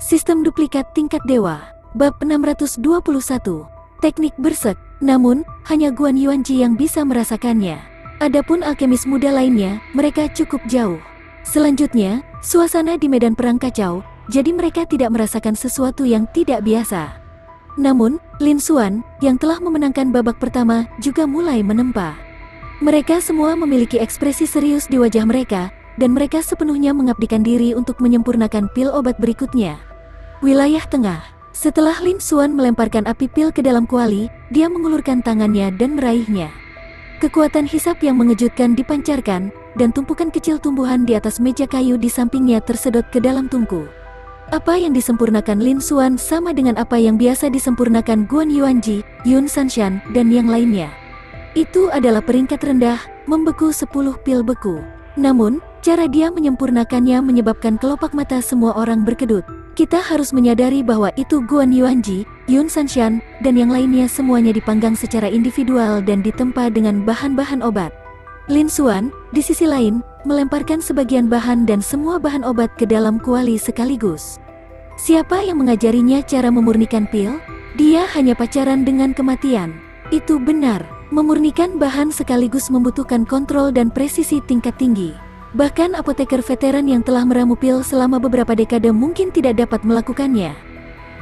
Sistem duplikat tingkat dewa. Bab 621. Teknik bersek. Namun, hanya Guan Yuanji yang bisa merasakannya. Adapun alkemis muda lainnya, mereka cukup jauh. Selanjutnya, suasana di medan perang kacau, jadi mereka tidak merasakan sesuatu yang tidak biasa. Namun, Lin Xuan, yang telah memenangkan babak pertama, juga mulai menempa. Mereka semua memiliki ekspresi serius di wajah mereka, dan mereka sepenuhnya mengabdikan diri untuk menyempurnakan pil obat berikutnya. Wilayah tengah. Setelah Lin Xuan melemparkan api pil ke dalam kuali, dia mengulurkan tangannya dan meraihnya. Kekuatan hisap yang mengejutkan dipancarkan, dan tumpukan kecil tumbuhan di atas meja kayu di sampingnya tersedot ke dalam tungku. Apa yang disempurnakan Lin Xuan sama dengan apa yang biasa disempurnakan Guan Yuanji, Yun Sanshan, dan yang lainnya. Itu adalah peringkat rendah, membeku 10 pil beku. Namun, cara dia menyempurnakannya menyebabkan kelopak mata semua orang berkedut. Kita harus menyadari bahwa itu Guan Yuanji, Yun Sanshan, dan yang lainnya semuanya dipanggang secara individual dan ditempa dengan bahan-bahan obat. Lin Xuan, di sisi lain, melemparkan sebagian bahan dan semua bahan obat ke dalam kuali sekaligus. Siapa yang mengajarinya cara memurnikan pil? Dia hanya pacaran dengan kematian. Itu benar. Memurnikan bahan sekaligus membutuhkan kontrol dan presisi tingkat tinggi. Bahkan apoteker veteran yang telah meramu pil selama beberapa dekade mungkin tidak dapat melakukannya.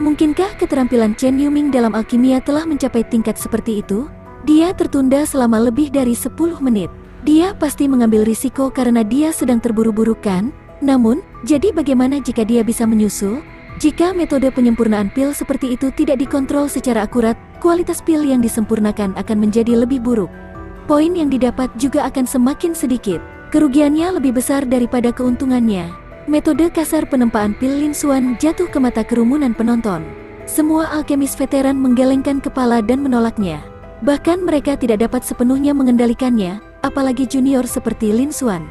Mungkinkah keterampilan Chen Yuming dalam alkimia telah mencapai tingkat seperti itu? Dia tertunda selama lebih dari 10 menit. Dia pasti mengambil risiko karena dia sedang terburu-buru kan? Namun, jadi bagaimana jika dia bisa menyusul? Jika metode penyempurnaan pil seperti itu tidak dikontrol secara akurat, kualitas pil yang disempurnakan akan menjadi lebih buruk. Poin yang didapat juga akan semakin sedikit. Kerugiannya lebih besar daripada keuntungannya. Metode kasar penempaan pil Lin Xuan jatuh ke mata kerumunan penonton. Semua alkemis veteran menggelengkan kepala dan menolaknya. Bahkan mereka tidak dapat sepenuhnya mengendalikannya, apalagi junior seperti Lin Xuan.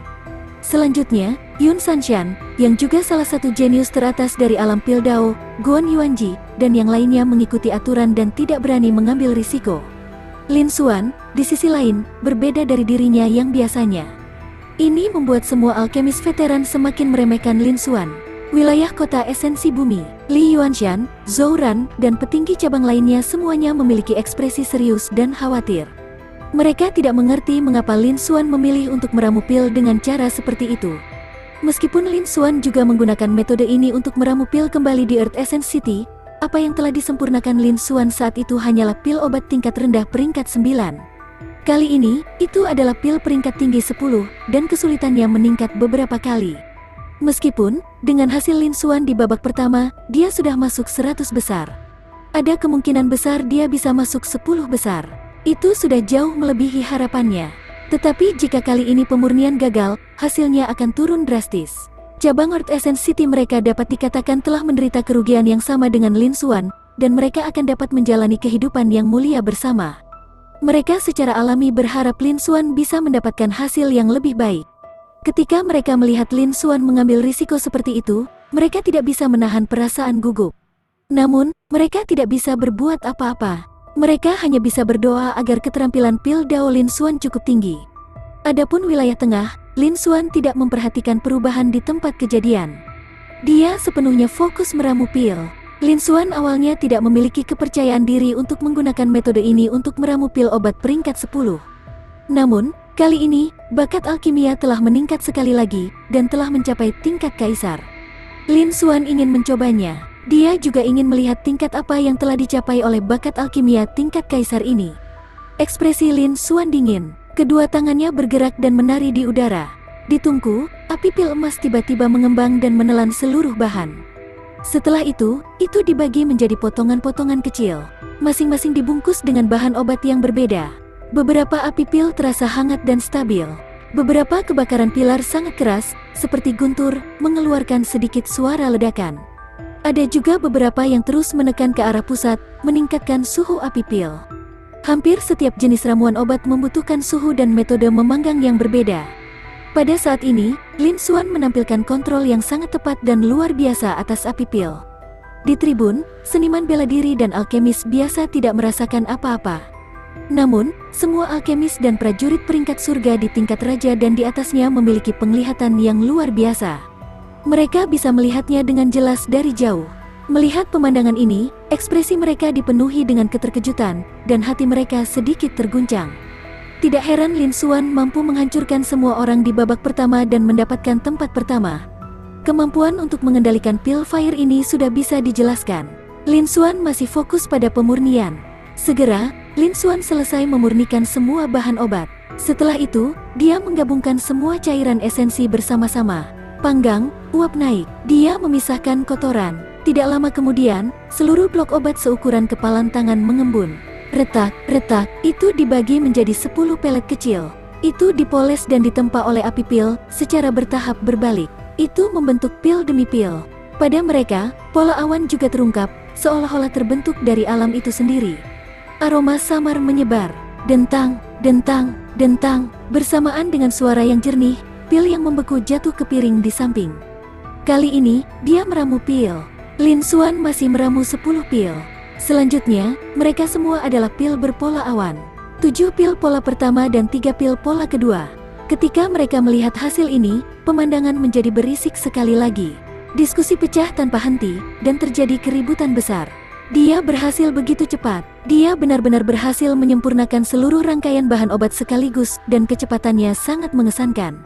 Selanjutnya, Yun Sanshan, yang juga salah satu jenius teratas dari alam pil Dao, Guan Yuanji, dan yang lainnya mengikuti aturan dan tidak berani mengambil risiko. Lin Xuan, di sisi lain, berbeda dari dirinya yang biasanya. Ini membuat semua alkemis veteran semakin meremehkan Lin Xuan. Wilayah kota esensi bumi, Li Yuanshan, Zhou Ran, dan petinggi cabang lainnya semuanya memiliki ekspresi serius dan khawatir. Mereka tidak mengerti mengapa Lin Xuan memilih untuk meramu pil dengan cara seperti itu. Meskipun Lin Xuan juga menggunakan metode ini untuk meramu pil kembali di Earth Essence City, apa yang telah disempurnakan Lin Xuan saat itu hanyalah pil obat tingkat rendah peringkat 9. Kali ini, itu adalah pil peringkat tinggi 10, dan kesulitannya meningkat beberapa kali. Meskipun, dengan hasil Lin Xuan di babak pertama, dia sudah masuk 100 besar. Ada kemungkinan besar dia bisa masuk 10 besar. Itu sudah jauh melebihi harapannya. Tetapi jika kali ini pemurnian gagal, hasilnya akan turun drastis. Cabang Earth Essence City mereka dapat dikatakan telah menderita kerugian yang sama dengan Lin Xuan, dan mereka akan dapat menjalani kehidupan yang mulia bersama. Mereka secara alami berharap Lin Xuan bisa mendapatkan hasil yang lebih baik. Ketika mereka melihat Lin Xuan mengambil risiko seperti itu, mereka tidak bisa menahan perasaan gugup. Namun, mereka tidak bisa berbuat apa-apa. Mereka hanya bisa berdoa agar keterampilan pil Dao Lin Xuan cukup tinggi. Adapun wilayah tengah, Lin Xuan tidak memperhatikan perubahan di tempat kejadian. Dia sepenuhnya fokus meramu pil. Lin Xuan awalnya tidak memiliki kepercayaan diri untuk menggunakan metode ini untuk meramu pil obat peringkat 10. Namun, kali ini, bakat alkimia telah meningkat sekali lagi, dan telah mencapai tingkat kaisar. Lin Xuan ingin mencobanya. Dia juga ingin melihat tingkat apa yang telah dicapai oleh bakat alkimia tingkat kaisar ini. Ekspresi Lin Xuan dingin. Kedua tangannya bergerak dan menari di udara. Di tungku, api pil emas tiba-tiba mengembang dan menelan seluruh bahan. Setelah itu dibagi menjadi potongan-potongan kecil. Masing-masing dibungkus dengan bahan obat yang berbeda. Beberapa api pil terasa hangat dan stabil. Beberapa kebakaran pilar sangat keras, seperti guntur, mengeluarkan sedikit suara ledakan. Ada juga beberapa yang terus menekan ke arah pusat, meningkatkan suhu api pil. Hampir setiap jenis ramuan obat membutuhkan suhu dan metode memanggang yang berbeda. Pada saat ini, Lin Xuan menampilkan kontrol yang sangat tepat dan luar biasa atas api pil. Di tribun, seniman bela diri dan alkemis biasa tidak merasakan apa-apa. Namun, semua alkemis dan prajurit peringkat surga di tingkat raja dan di atasnya memiliki penglihatan yang luar biasa. Mereka bisa melihatnya dengan jelas dari jauh. Melihat pemandangan ini, ekspresi mereka dipenuhi dengan keterkejutan, dan hati mereka sedikit terguncang. Tidak heran Lin Xuan mampu menghancurkan semua orang di babak pertama dan mendapatkan tempat pertama. Kemampuan untuk mengendalikan pil fire ini sudah bisa dijelaskan. Lin Xuan masih fokus pada pemurnian. Segera, Lin Xuan selesai memurnikan semua bahan obat. Setelah itu, dia menggabungkan semua cairan esensi bersama-sama. Panggang, uap naik. Dia memisahkan kotoran. Tidak lama kemudian, seluruh blok obat seukuran kepalan tangan mengembun. Retak, retak, itu dibagi menjadi 10 pelet kecil. Itu dipoles dan ditempa oleh api pil, secara bertahap berbalik. Itu membentuk pil demi pil. Pada mereka, pola awan juga terungkap, seolah-olah terbentuk dari alam itu sendiri. Aroma samar menyebar. Dentang, dentang, dentang, bersamaan dengan suara yang jernih, pil yang membeku jatuh ke piring di samping. Kali ini, dia meramu pil. Lin Xuan masih meramu 10 pil. Selanjutnya, mereka semua adalah pil berpola awan. 7 pil pola pertama dan 3 pil pola kedua. Ketika mereka melihat hasil ini, pemandangan menjadi berisik sekali lagi. Diskusi pecah tanpa henti, dan terjadi keributan besar. Dia berhasil begitu cepat. Dia benar-benar berhasil menyempurnakan seluruh rangkaian bahan obat sekaligus, dan kecepatannya sangat mengesankan.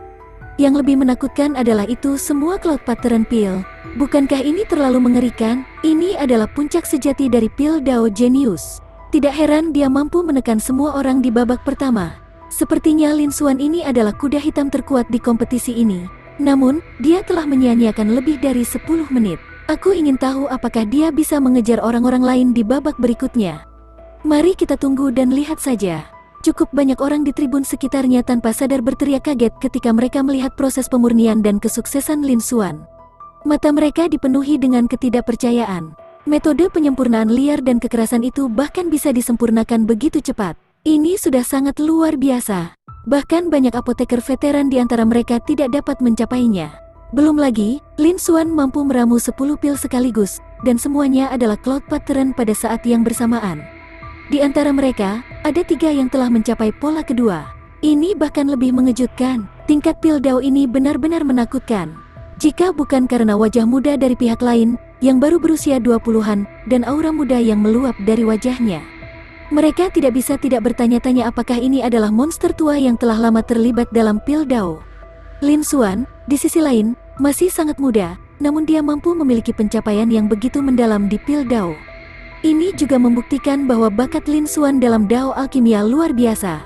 Yang lebih menakutkan adalah itu semua cloud pattern pil. Bukankah ini terlalu mengerikan? Ini adalah puncak sejati dari pil Dao Genius. Tidak heran dia mampu menekan semua orang di babak pertama. Sepertinya Lin Xuan ini adalah kuda hitam terkuat di kompetisi ini. Namun, dia telah menyia-nyiakan lebih dari 10 menit. Aku ingin tahu apakah dia bisa mengejar orang-orang lain di babak berikutnya. Mari kita tunggu dan lihat saja. Cukup banyak orang di tribun sekitarnya tanpa sadar berteriak kaget ketika mereka melihat proses pemurnian dan kesuksesan Lin Xuan. Mata mereka dipenuhi dengan ketidakpercayaan. Metode penyempurnaan liar dan kekerasan itu bahkan bisa disempurnakan begitu cepat. Ini sudah sangat luar biasa. Bahkan banyak apoteker veteran di antara mereka tidak dapat mencapainya. Belum lagi, Lin Xuan mampu meramu 10 pil sekaligus, dan semuanya adalah cloud pattern pada saat yang bersamaan. Di antara mereka, ada 3 yang telah mencapai pola kedua. Ini bahkan lebih mengejutkan. Tingkat pil Dao ini benar-benar menakutkan. Jika bukan karena wajah muda dari pihak lain, yang baru berusia 20-an, dan aura muda yang meluap dari wajahnya, mereka tidak bisa tidak bertanya-tanya apakah ini adalah monster tua yang telah lama terlibat dalam pil Dao. Lin Xuan, di sisi lain, masih sangat muda, namun dia mampu memiliki pencapaian yang begitu mendalam di pil Dao. Ini juga membuktikan bahwa bakat Lin Xuan dalam Dao alkimia luar biasa.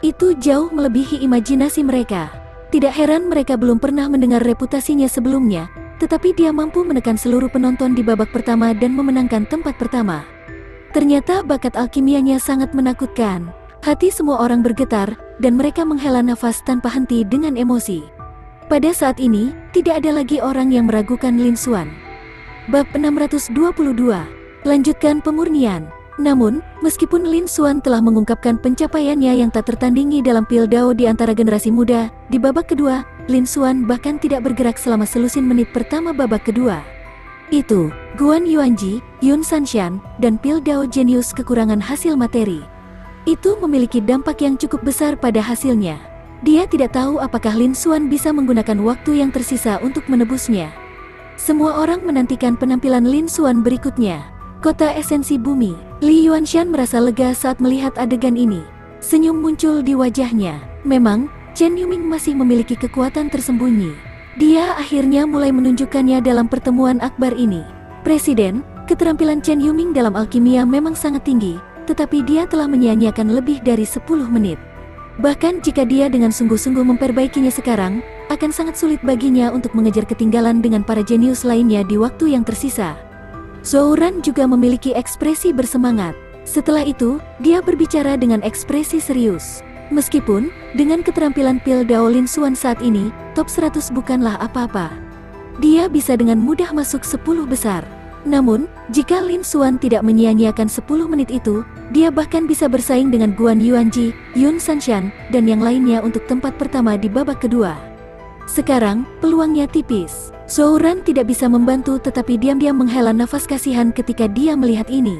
Itu jauh melebihi imajinasi mereka. Tidak heran mereka belum pernah mendengar reputasinya sebelumnya, tetapi dia mampu menekan seluruh penonton di babak pertama dan memenangkan tempat pertama. Ternyata bakat alkimianya sangat menakutkan. Hati semua orang bergetar, dan mereka menghela nafas tanpa henti dengan emosi. Pada saat ini, tidak ada lagi orang yang meragukan Lin Xuan. Bab 622. Lanjutkan pemurnian. Namun, meskipun Lin Xuan telah mengungkapkan pencapaiannya yang tak tertandingi dalam pil Dao di antara generasi muda, di babak kedua, Lin Xuan bahkan tidak bergerak selama selusin menit pertama babak kedua. Itu, Guan Yuanji, Yun Sanshan, dan pil Dao Genius kekurangan hasil materi. Itu memiliki dampak yang cukup besar pada hasilnya. Dia tidak tahu apakah Lin Xuan bisa menggunakan waktu yang tersisa untuk menebusnya. Semua orang menantikan penampilan Lin Xuan berikutnya. Kota esensi bumi. Li Yuanshan merasa lega saat melihat adegan ini. Senyum muncul di wajahnya. Memang, Chen Yuming masih memiliki kekuatan tersembunyi. Dia akhirnya mulai menunjukkannya dalam pertemuan akbar ini. Presiden, keterampilan Chen Yuming dalam alkimia memang sangat tinggi, tetapi dia telah menyia-nyiakan lebih dari 10 menit. Bahkan jika dia dengan sungguh-sungguh memperbaikinya sekarang, akan sangat sulit baginya untuk mengejar ketinggalan dengan para jenius lainnya di waktu yang tersisa. Zhou Ran juga memiliki ekspresi bersemangat. Setelah itu, dia berbicara dengan ekspresi serius. Meskipun, dengan keterampilan pil Dao Lin Xuan saat ini, top 100 bukanlah apa-apa. Dia bisa dengan mudah masuk 10 besar. Namun, jika Lin Xuan tidak menyia-nyiakan 10 menit itu, dia bahkan bisa bersaing dengan Guan Yuanji, Yun Sanshan, dan yang lainnya untuk tempat pertama di babak kedua. Sekarang, peluangnya tipis. Zhou Ran tidak bisa membantu tetapi diam-diam menghela nafas kasihan ketika dia melihat ini.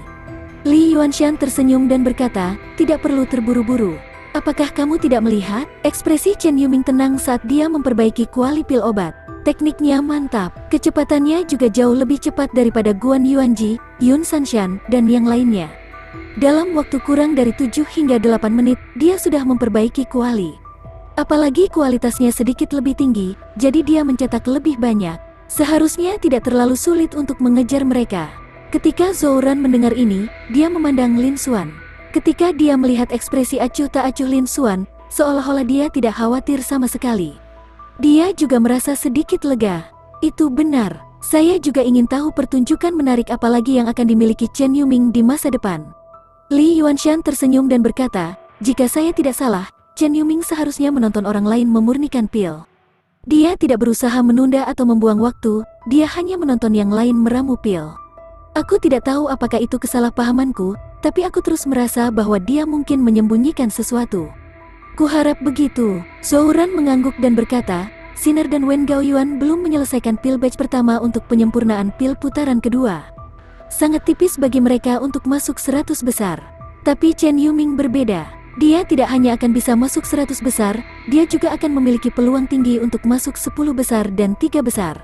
Li Yuanshan tersenyum dan berkata, tidak perlu terburu-buru. Apakah kamu tidak melihat? Ekspresi Chen Yuming tenang saat dia memperbaiki kuali pil obat. Tekniknya mantap, kecepatannya juga jauh lebih cepat daripada Guan Yuanji, Yun Sanshan, dan yang lainnya. Dalam waktu kurang dari 7 hingga 8 menit, dia sudah memperbaiki kuali. Apalagi kualitasnya sedikit lebih tinggi, jadi dia mencetak lebih banyak. Seharusnya tidak terlalu sulit untuk mengejar mereka. Ketika Zhou Ran mendengar ini, dia memandang Lin Xuan. Ketika dia melihat ekspresi acuh tak acuh Lin Xuan, seolah-olah dia tidak khawatir sama sekali. Dia juga merasa sedikit lega. Itu benar, saya juga ingin tahu pertunjukan menarik apa lagi yang akan dimiliki Chen Yuming di masa depan. Li Yuanshan tersenyum dan berkata, jika saya tidak salah, Chen Yuming seharusnya menonton orang lain memurnikan pil. Dia tidak berusaha menunda atau membuang waktu, dia hanya menonton yang lain meramu pil. Aku tidak tahu apakah itu kesalahpahamanku, tapi aku terus merasa bahwa dia mungkin menyembunyikan sesuatu. Kuharap begitu. Zhou Ran mengangguk dan berkata, Sinner dan Wen Gaoyuan belum menyelesaikan pil batch pertama untuk penyempurnaan pil putaran kedua. Sangat tipis bagi mereka untuk masuk 100 besar. Tapi Chen Yuming berbeda. Dia tidak hanya akan bisa masuk 100 besar, dia juga akan memiliki peluang tinggi untuk masuk 10 besar dan 3 besar.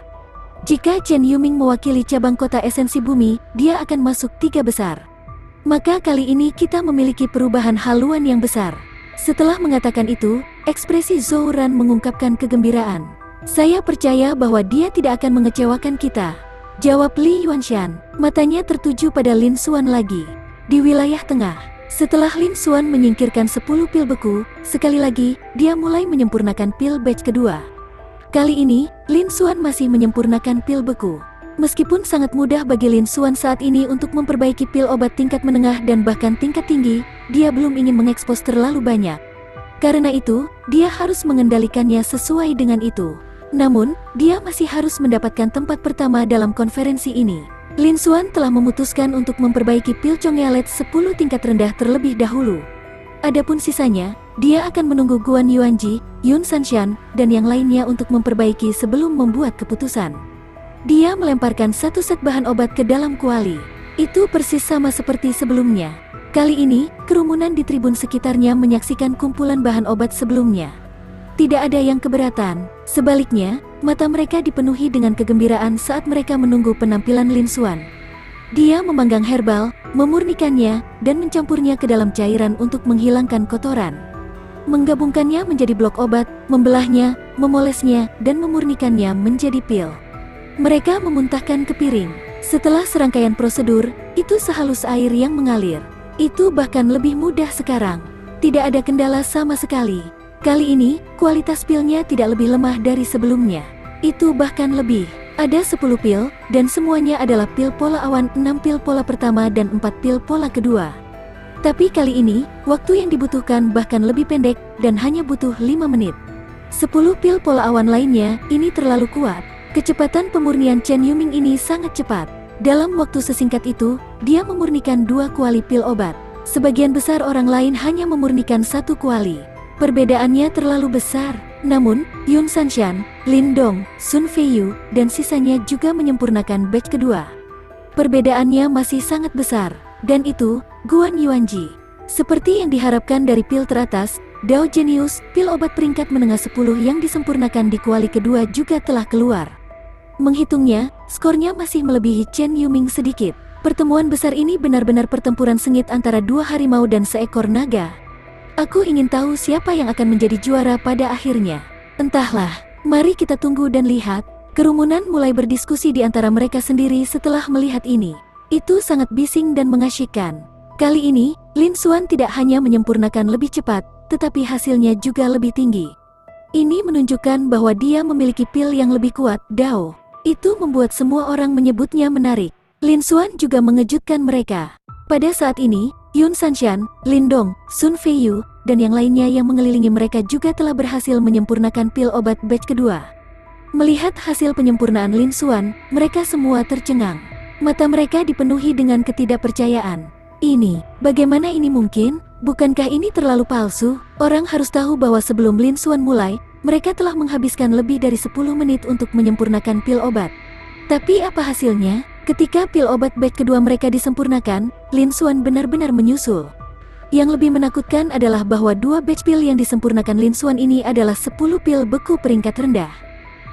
Jika Chen Yuming mewakili cabang kota esensi bumi, dia akan masuk 3 besar. Maka kali ini kita memiliki perubahan haluan yang besar. Setelah mengatakan itu, ekspresi Zhou Ran mengungkapkan kegembiraan. Saya percaya bahwa dia tidak akan mengecewakan kita, jawab Li Yuanshan. Matanya tertuju pada Lin Xuan lagi. Di wilayah tengah, setelah Lin Xuan menyingkirkan 10 pil beku, sekali lagi, dia mulai menyempurnakan pil batch kedua. Kali ini, Lin Xuan masih menyempurnakan pil beku. Meskipun sangat mudah bagi Lin Xuan saat ini untuk memperbaiki pil obat tingkat menengah dan bahkan tingkat tinggi, dia belum ingin mengekspos terlalu banyak. Karena itu, dia harus mengendalikannya sesuai dengan itu. Namun, dia masih harus mendapatkan tempat pertama dalam konferensi ini. Lin Xuan telah memutuskan untuk memperbaiki pil Chongyalet 10 tingkat rendah terlebih dahulu. Adapun sisanya, dia akan menunggu Guan Yuanji, Yun Sanshan, dan yang lainnya untuk memperbaiki sebelum membuat keputusan. Dia melemparkan satu set bahan obat ke dalam kuali. Itu persis sama seperti sebelumnya. Kali ini, kerumunan di tribun sekitarnya menyaksikan kumpulan bahan obat sebelumnya. Tidak ada yang keberatan. Sebaliknya, mata mereka dipenuhi dengan kegembiraan saat mereka menunggu penampilan Lin Xuan. Dia memanggang herbal, memurnikannya, dan mencampurnya ke dalam cairan untuk menghilangkan kotoran. Menggabungkannya menjadi blok obat, membelahnya, memolesnya, dan memurnikannya menjadi pil. Mereka memuntahkan ke piring. Setelah serangkaian prosedur, itu sehalus air yang mengalir. Itu bahkan lebih mudah sekarang. Tidak ada kendala sama sekali. Kali ini, kualitas pilnya tidak lebih lemah dari sebelumnya. Itu bahkan lebih. Ada 10 pil, dan semuanya adalah pil pola awan, 6 pil pola pertama dan 4 pil pola kedua. Tapi kali ini, waktu yang dibutuhkan bahkan lebih pendek, dan hanya butuh 5 menit. 10 pil pola awan lainnya, ini terlalu kuat. Kecepatan pemurnian Chen Yuming ini sangat cepat. Dalam waktu sesingkat itu, dia memurnikan 2 kuali pil obat. Sebagian besar orang lain hanya memurnikan 1 kuali. Perbedaannya terlalu besar. Namun, Yun Sanshan, Lin Dong, Sun Feiyu, dan sisanya juga menyempurnakan batch kedua. Perbedaannya masih sangat besar. Dan itu, Guan Yuanji. Seperti yang diharapkan dari pil teratas, Dao Genius, pil obat peringkat menengah 10 yang disempurnakan di kuali kedua juga telah keluar. Menghitungnya, skornya masih melebihi Chen Yuming sedikit. Pertemuan besar ini benar-benar pertempuran sengit antara 2 harimau dan seekor naga. Aku ingin tahu siapa yang akan menjadi juara pada akhirnya. Entahlah, mari kita tunggu dan lihat. Kerumunan mulai berdiskusi di antara mereka sendiri setelah melihat ini. Itu sangat bising dan mengasyikkan. Kali ini, Lin Xuan tidak hanya menyempurnakan lebih cepat, tetapi hasilnya juga lebih tinggi. Ini menunjukkan bahwa dia memiliki pil yang lebih kuat, Dao. Itu membuat semua orang menyebutnya menarik. Lin Xuan juga mengejutkan mereka. Pada saat ini, Yun Sanshan, Lin Dong, Sun Feiyu, dan yang lainnya yang mengelilingi mereka juga telah berhasil menyempurnakan pil obat batch kedua. Melihat hasil penyempurnaan Lin Xuan, mereka semua tercengang. Mata mereka dipenuhi dengan ketidakpercayaan. Bagaimana ini mungkin? Bukankah ini terlalu palsu? Orang harus tahu bahwa sebelum Lin Xuan mulai, mereka telah menghabiskan lebih dari 10 menit untuk menyempurnakan pil obat. Tapi apa hasilnya? Ketika pil obat batch kedua mereka disempurnakan, Lin Xuan benar-benar menyusul. Yang lebih menakutkan adalah bahwa 2 batch pil yang disempurnakan Lin Xuan ini adalah 10 pil beku peringkat rendah.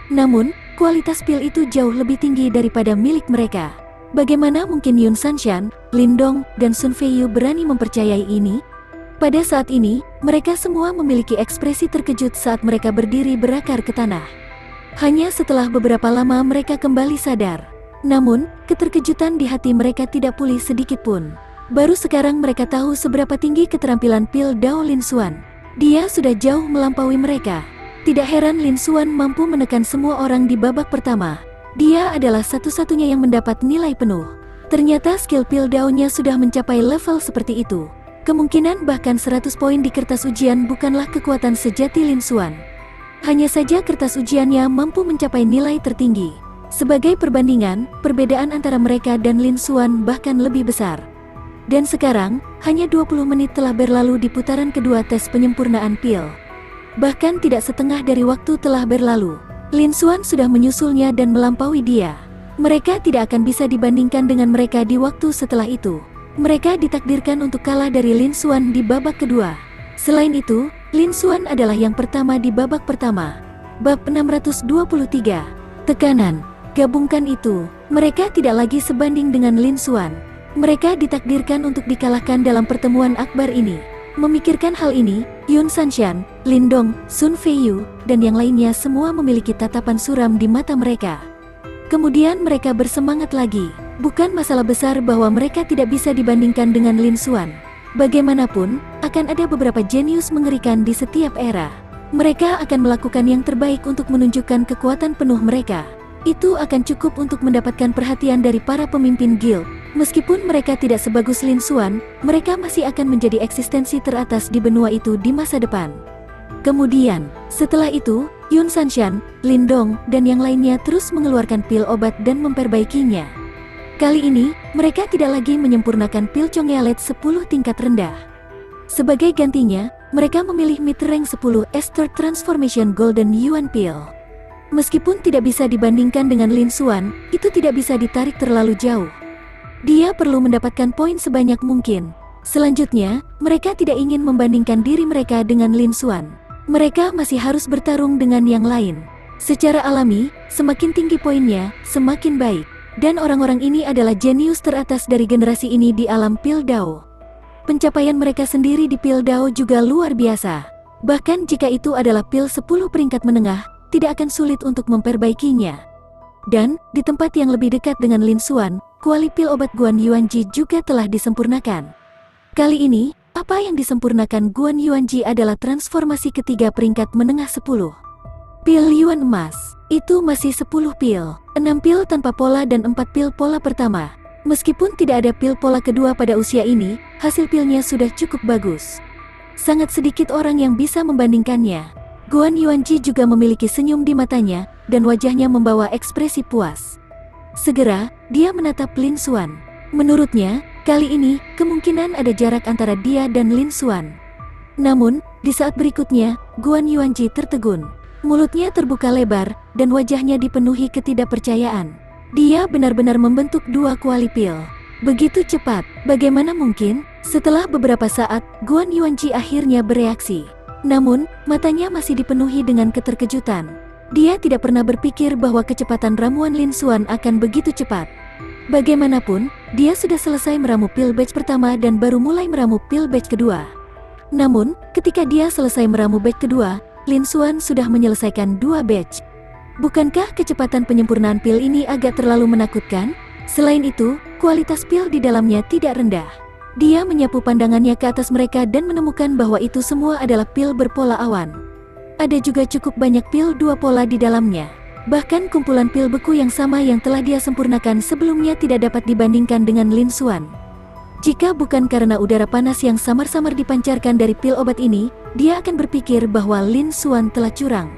Namun, kualitas pil itu jauh lebih tinggi daripada milik mereka. Bagaimana mungkin Yun Sanshan, Lin Dong, dan Sun Feiyu berani mempercayai ini? Pada saat ini, mereka semua memiliki ekspresi terkejut saat mereka berdiri berakar ke tanah. Hanya setelah beberapa lama mereka kembali sadar. Namun, keterkejutan di hati mereka tidak pulih sedikit pun. Baru sekarang mereka tahu seberapa tinggi keterampilan pil Dao Lin Xuan. Dia sudah jauh melampaui mereka. Tidak heran Lin Xuan mampu menekan semua orang di babak pertama. Dia adalah satu-satunya yang mendapat nilai penuh. Ternyata skill pil Dao-nya sudah mencapai level seperti itu. Kemungkinan bahkan 100 poin di kertas ujian bukanlah kekuatan sejati Lin Xuan. Hanya saja kertas ujiannya mampu mencapai nilai tertinggi. Sebagai perbandingan, perbedaan antara mereka dan Lin Xuan bahkan lebih besar. Dan sekarang, hanya 20 menit telah berlalu di putaran kedua tes penyempurnaan pil. Bahkan tidak setengah dari waktu telah berlalu. Lin Xuan sudah menyusulnya dan melampaui dia. Mereka tidak akan bisa dibandingkan dengan mereka di waktu setelah itu. Mereka ditakdirkan untuk kalah dari Lin Xuan di babak kedua. Selain itu, Lin Xuan adalah yang pertama di babak pertama. Bab 623. Tekanan. Gabungkan itu, mereka tidak lagi sebanding dengan Lin Xuan. Mereka ditakdirkan untuk dikalahkan dalam pertemuan akbar ini. Memikirkan hal ini, Yun Sanshan, Lin Dong, Sun Feiyu, dan yang lainnya semua memiliki tatapan suram di mata mereka. Kemudian mereka bersemangat lagi. Bukan masalah besar bahwa mereka tidak bisa dibandingkan dengan Lin Xuan. Bagaimanapun, akan ada beberapa jenius mengerikan di setiap era. Mereka akan melakukan yang terbaik untuk menunjukkan kekuatan penuh mereka. Itu akan cukup untuk mendapatkan perhatian dari para pemimpin guild. Meskipun mereka tidak sebagus Lin Xuan, mereka masih akan menjadi eksistensi teratas di benua itu di masa depan. Kemudian, setelah itu, Yun Sanshan, Lin Dong, dan yang lainnya terus mengeluarkan pil obat dan memperbaikinya. Kali ini, mereka tidak lagi menyempurnakan pil Chongyalet 10 tingkat rendah. Sebagai gantinya, mereka memilih mid-rank 10 Third Transformation Golden Yuan Pill. Meskipun tidak bisa dibandingkan dengan Lin Xuan, itu tidak bisa ditarik terlalu jauh. Dia perlu mendapatkan poin sebanyak mungkin. Selanjutnya, mereka tidak ingin membandingkan diri mereka dengan Lin Xuan. Mereka masih harus bertarung dengan yang lain. Secara alami, semakin tinggi poinnya, semakin baik. Dan orang-orang ini adalah jenius teratas dari generasi ini di alam pil Dao. Pencapaian mereka sendiri di pil Dao juga luar biasa. Bahkan jika itu adalah pil 10 peringkat menengah, tidak akan sulit untuk memperbaikinya. Dan, di tempat yang lebih dekat dengan Lin Xuan, kuali pil obat Guan Yuanji juga telah disempurnakan. Kali ini, apa yang disempurnakan Guan Yuanji adalah transformasi ketiga peringkat menengah 10. Pil Yuan Emas, itu masih 10 pil, 6 pil tanpa pola dan 4 pil pola pertama. Meskipun tidak ada pil pola kedua pada usia ini, hasil pilnya sudah cukup bagus. Sangat sedikit orang yang bisa membandingkannya. Guan Yuanji juga memiliki senyum di matanya, dan wajahnya membawa ekspresi puas. Segera, dia menatap Lin Xuan. Menurutnya, kali ini, kemungkinan ada jarak antara dia dan Lin Xuan. Namun, di saat berikutnya, Guan Yuanji tertegun. Mulutnya terbuka lebar, dan wajahnya dipenuhi ketidakpercayaan. Dia benar-benar membentuk 2 kuali pil. Begitu cepat, bagaimana mungkin? Setelah beberapa saat, Guan Yuanji akhirnya bereaksi. Namun, matanya masih dipenuhi dengan keterkejutan. Dia tidak pernah berpikir bahwa kecepatan ramuan Lin Xuan akan begitu cepat. Bagaimanapun, dia sudah selesai meramu pil batch pertama dan baru mulai meramu pil batch kedua. Namun, ketika dia selesai meramu batch kedua, Lin Xuan sudah menyelesaikan 2 batch. Bukankah kecepatan penyempurnaan pil ini agak terlalu menakutkan? Selain itu, kualitas pil di dalamnya tidak rendah. Dia menyapu pandangannya ke atas mereka dan menemukan bahwa itu semua adalah pil berpola awan. Ada juga cukup banyak pil 2 pola di dalamnya. Bahkan kumpulan pil beku yang sama yang telah dia sempurnakan sebelumnya tidak dapat dibandingkan dengan Lin Xuan. Jika bukan karena udara panas yang samar-samar dipancarkan dari pil obat ini, dia akan berpikir bahwa Lin Xuan telah curang.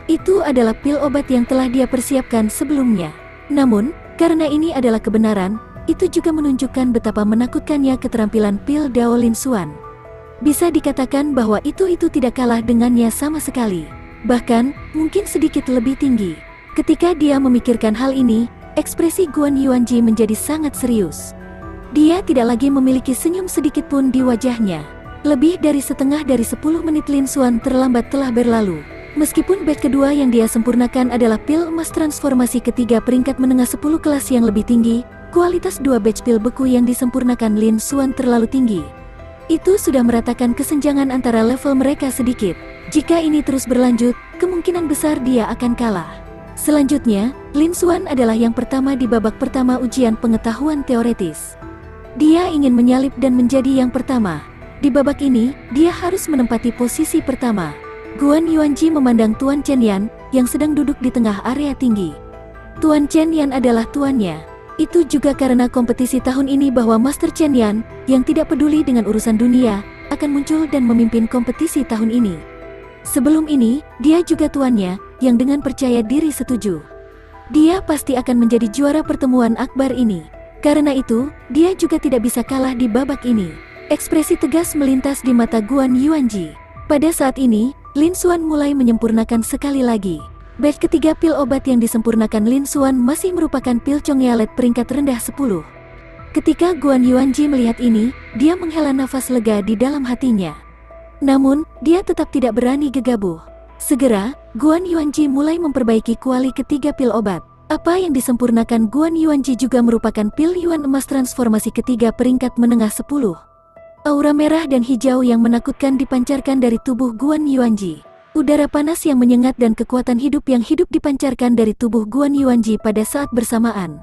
Itu adalah pil obat yang telah dia persiapkan sebelumnya. Namun, karena ini adalah kebenaran, itu juga menunjukkan betapa menakutkannya keterampilan pil Dao Lin Xuan. Bisa dikatakan bahwa itu tidak kalah dengannya sama sekali. Bahkan, mungkin sedikit lebih tinggi. Ketika dia memikirkan hal ini, ekspresi Guan Yuanji menjadi sangat serius. Dia tidak lagi memiliki senyum sedikit pun di wajahnya. Lebih dari setengah dari 10 menit Lin Xuan terlambat telah berlalu. Meskipun batch kedua yang dia sempurnakan adalah pil emas transformasi ketiga peringkat menengah 10 kelas yang lebih tinggi, kualitas dua batch pil beku yang disempurnakan Lin Xuan terlalu tinggi. Itu sudah meratakan kesenjangan antara level mereka sedikit. Jika ini terus berlanjut, kemungkinan besar dia akan kalah. Selanjutnya, Lin Xuan adalah yang pertama di babak pertama ujian pengetahuan teoretis. Dia ingin menyalip dan menjadi yang pertama. Di babak ini, dia harus menempati posisi pertama. Guan Yuanji memandang Tuan Chen Yan, yang sedang duduk di tengah area tinggi. Tuan Chen Yan adalah tuannya. Itu juga karena kompetisi tahun ini bahwa Master Chen Yan, yang tidak peduli dengan urusan dunia, akan muncul dan memimpin kompetisi tahun ini. Sebelum ini, dia juga tuannya, yang dengan percaya diri setuju. Dia pasti akan menjadi juara pertemuan akbar ini. Karena itu, dia juga tidak bisa kalah di babak ini. Ekspresi tegas melintas di mata Guan Yuanji. Pada saat ini, Lin Xuan mulai menyempurnakan sekali lagi. Batch ketiga pil obat yang disempurnakan Lin Xuan masih merupakan pil Chongyalet peringkat rendah 10. Ketika Guan Yuanji melihat ini, dia menghela nafas lega di dalam hatinya. Namun, dia tetap tidak berani gegabah. Segera, Guan Yuanji mulai memperbaiki kuali ketiga pil obat. Apa yang disempurnakan Guan Yuanji juga merupakan pil Yuan emas transformasi ketiga peringkat menengah 10. Aura merah dan hijau yang menakutkan dipancarkan dari tubuh Guan Yuanji. Udara panas yang menyengat dan kekuatan hidup yang hidup dipancarkan dari tubuh Guan Yuanji pada saat bersamaan.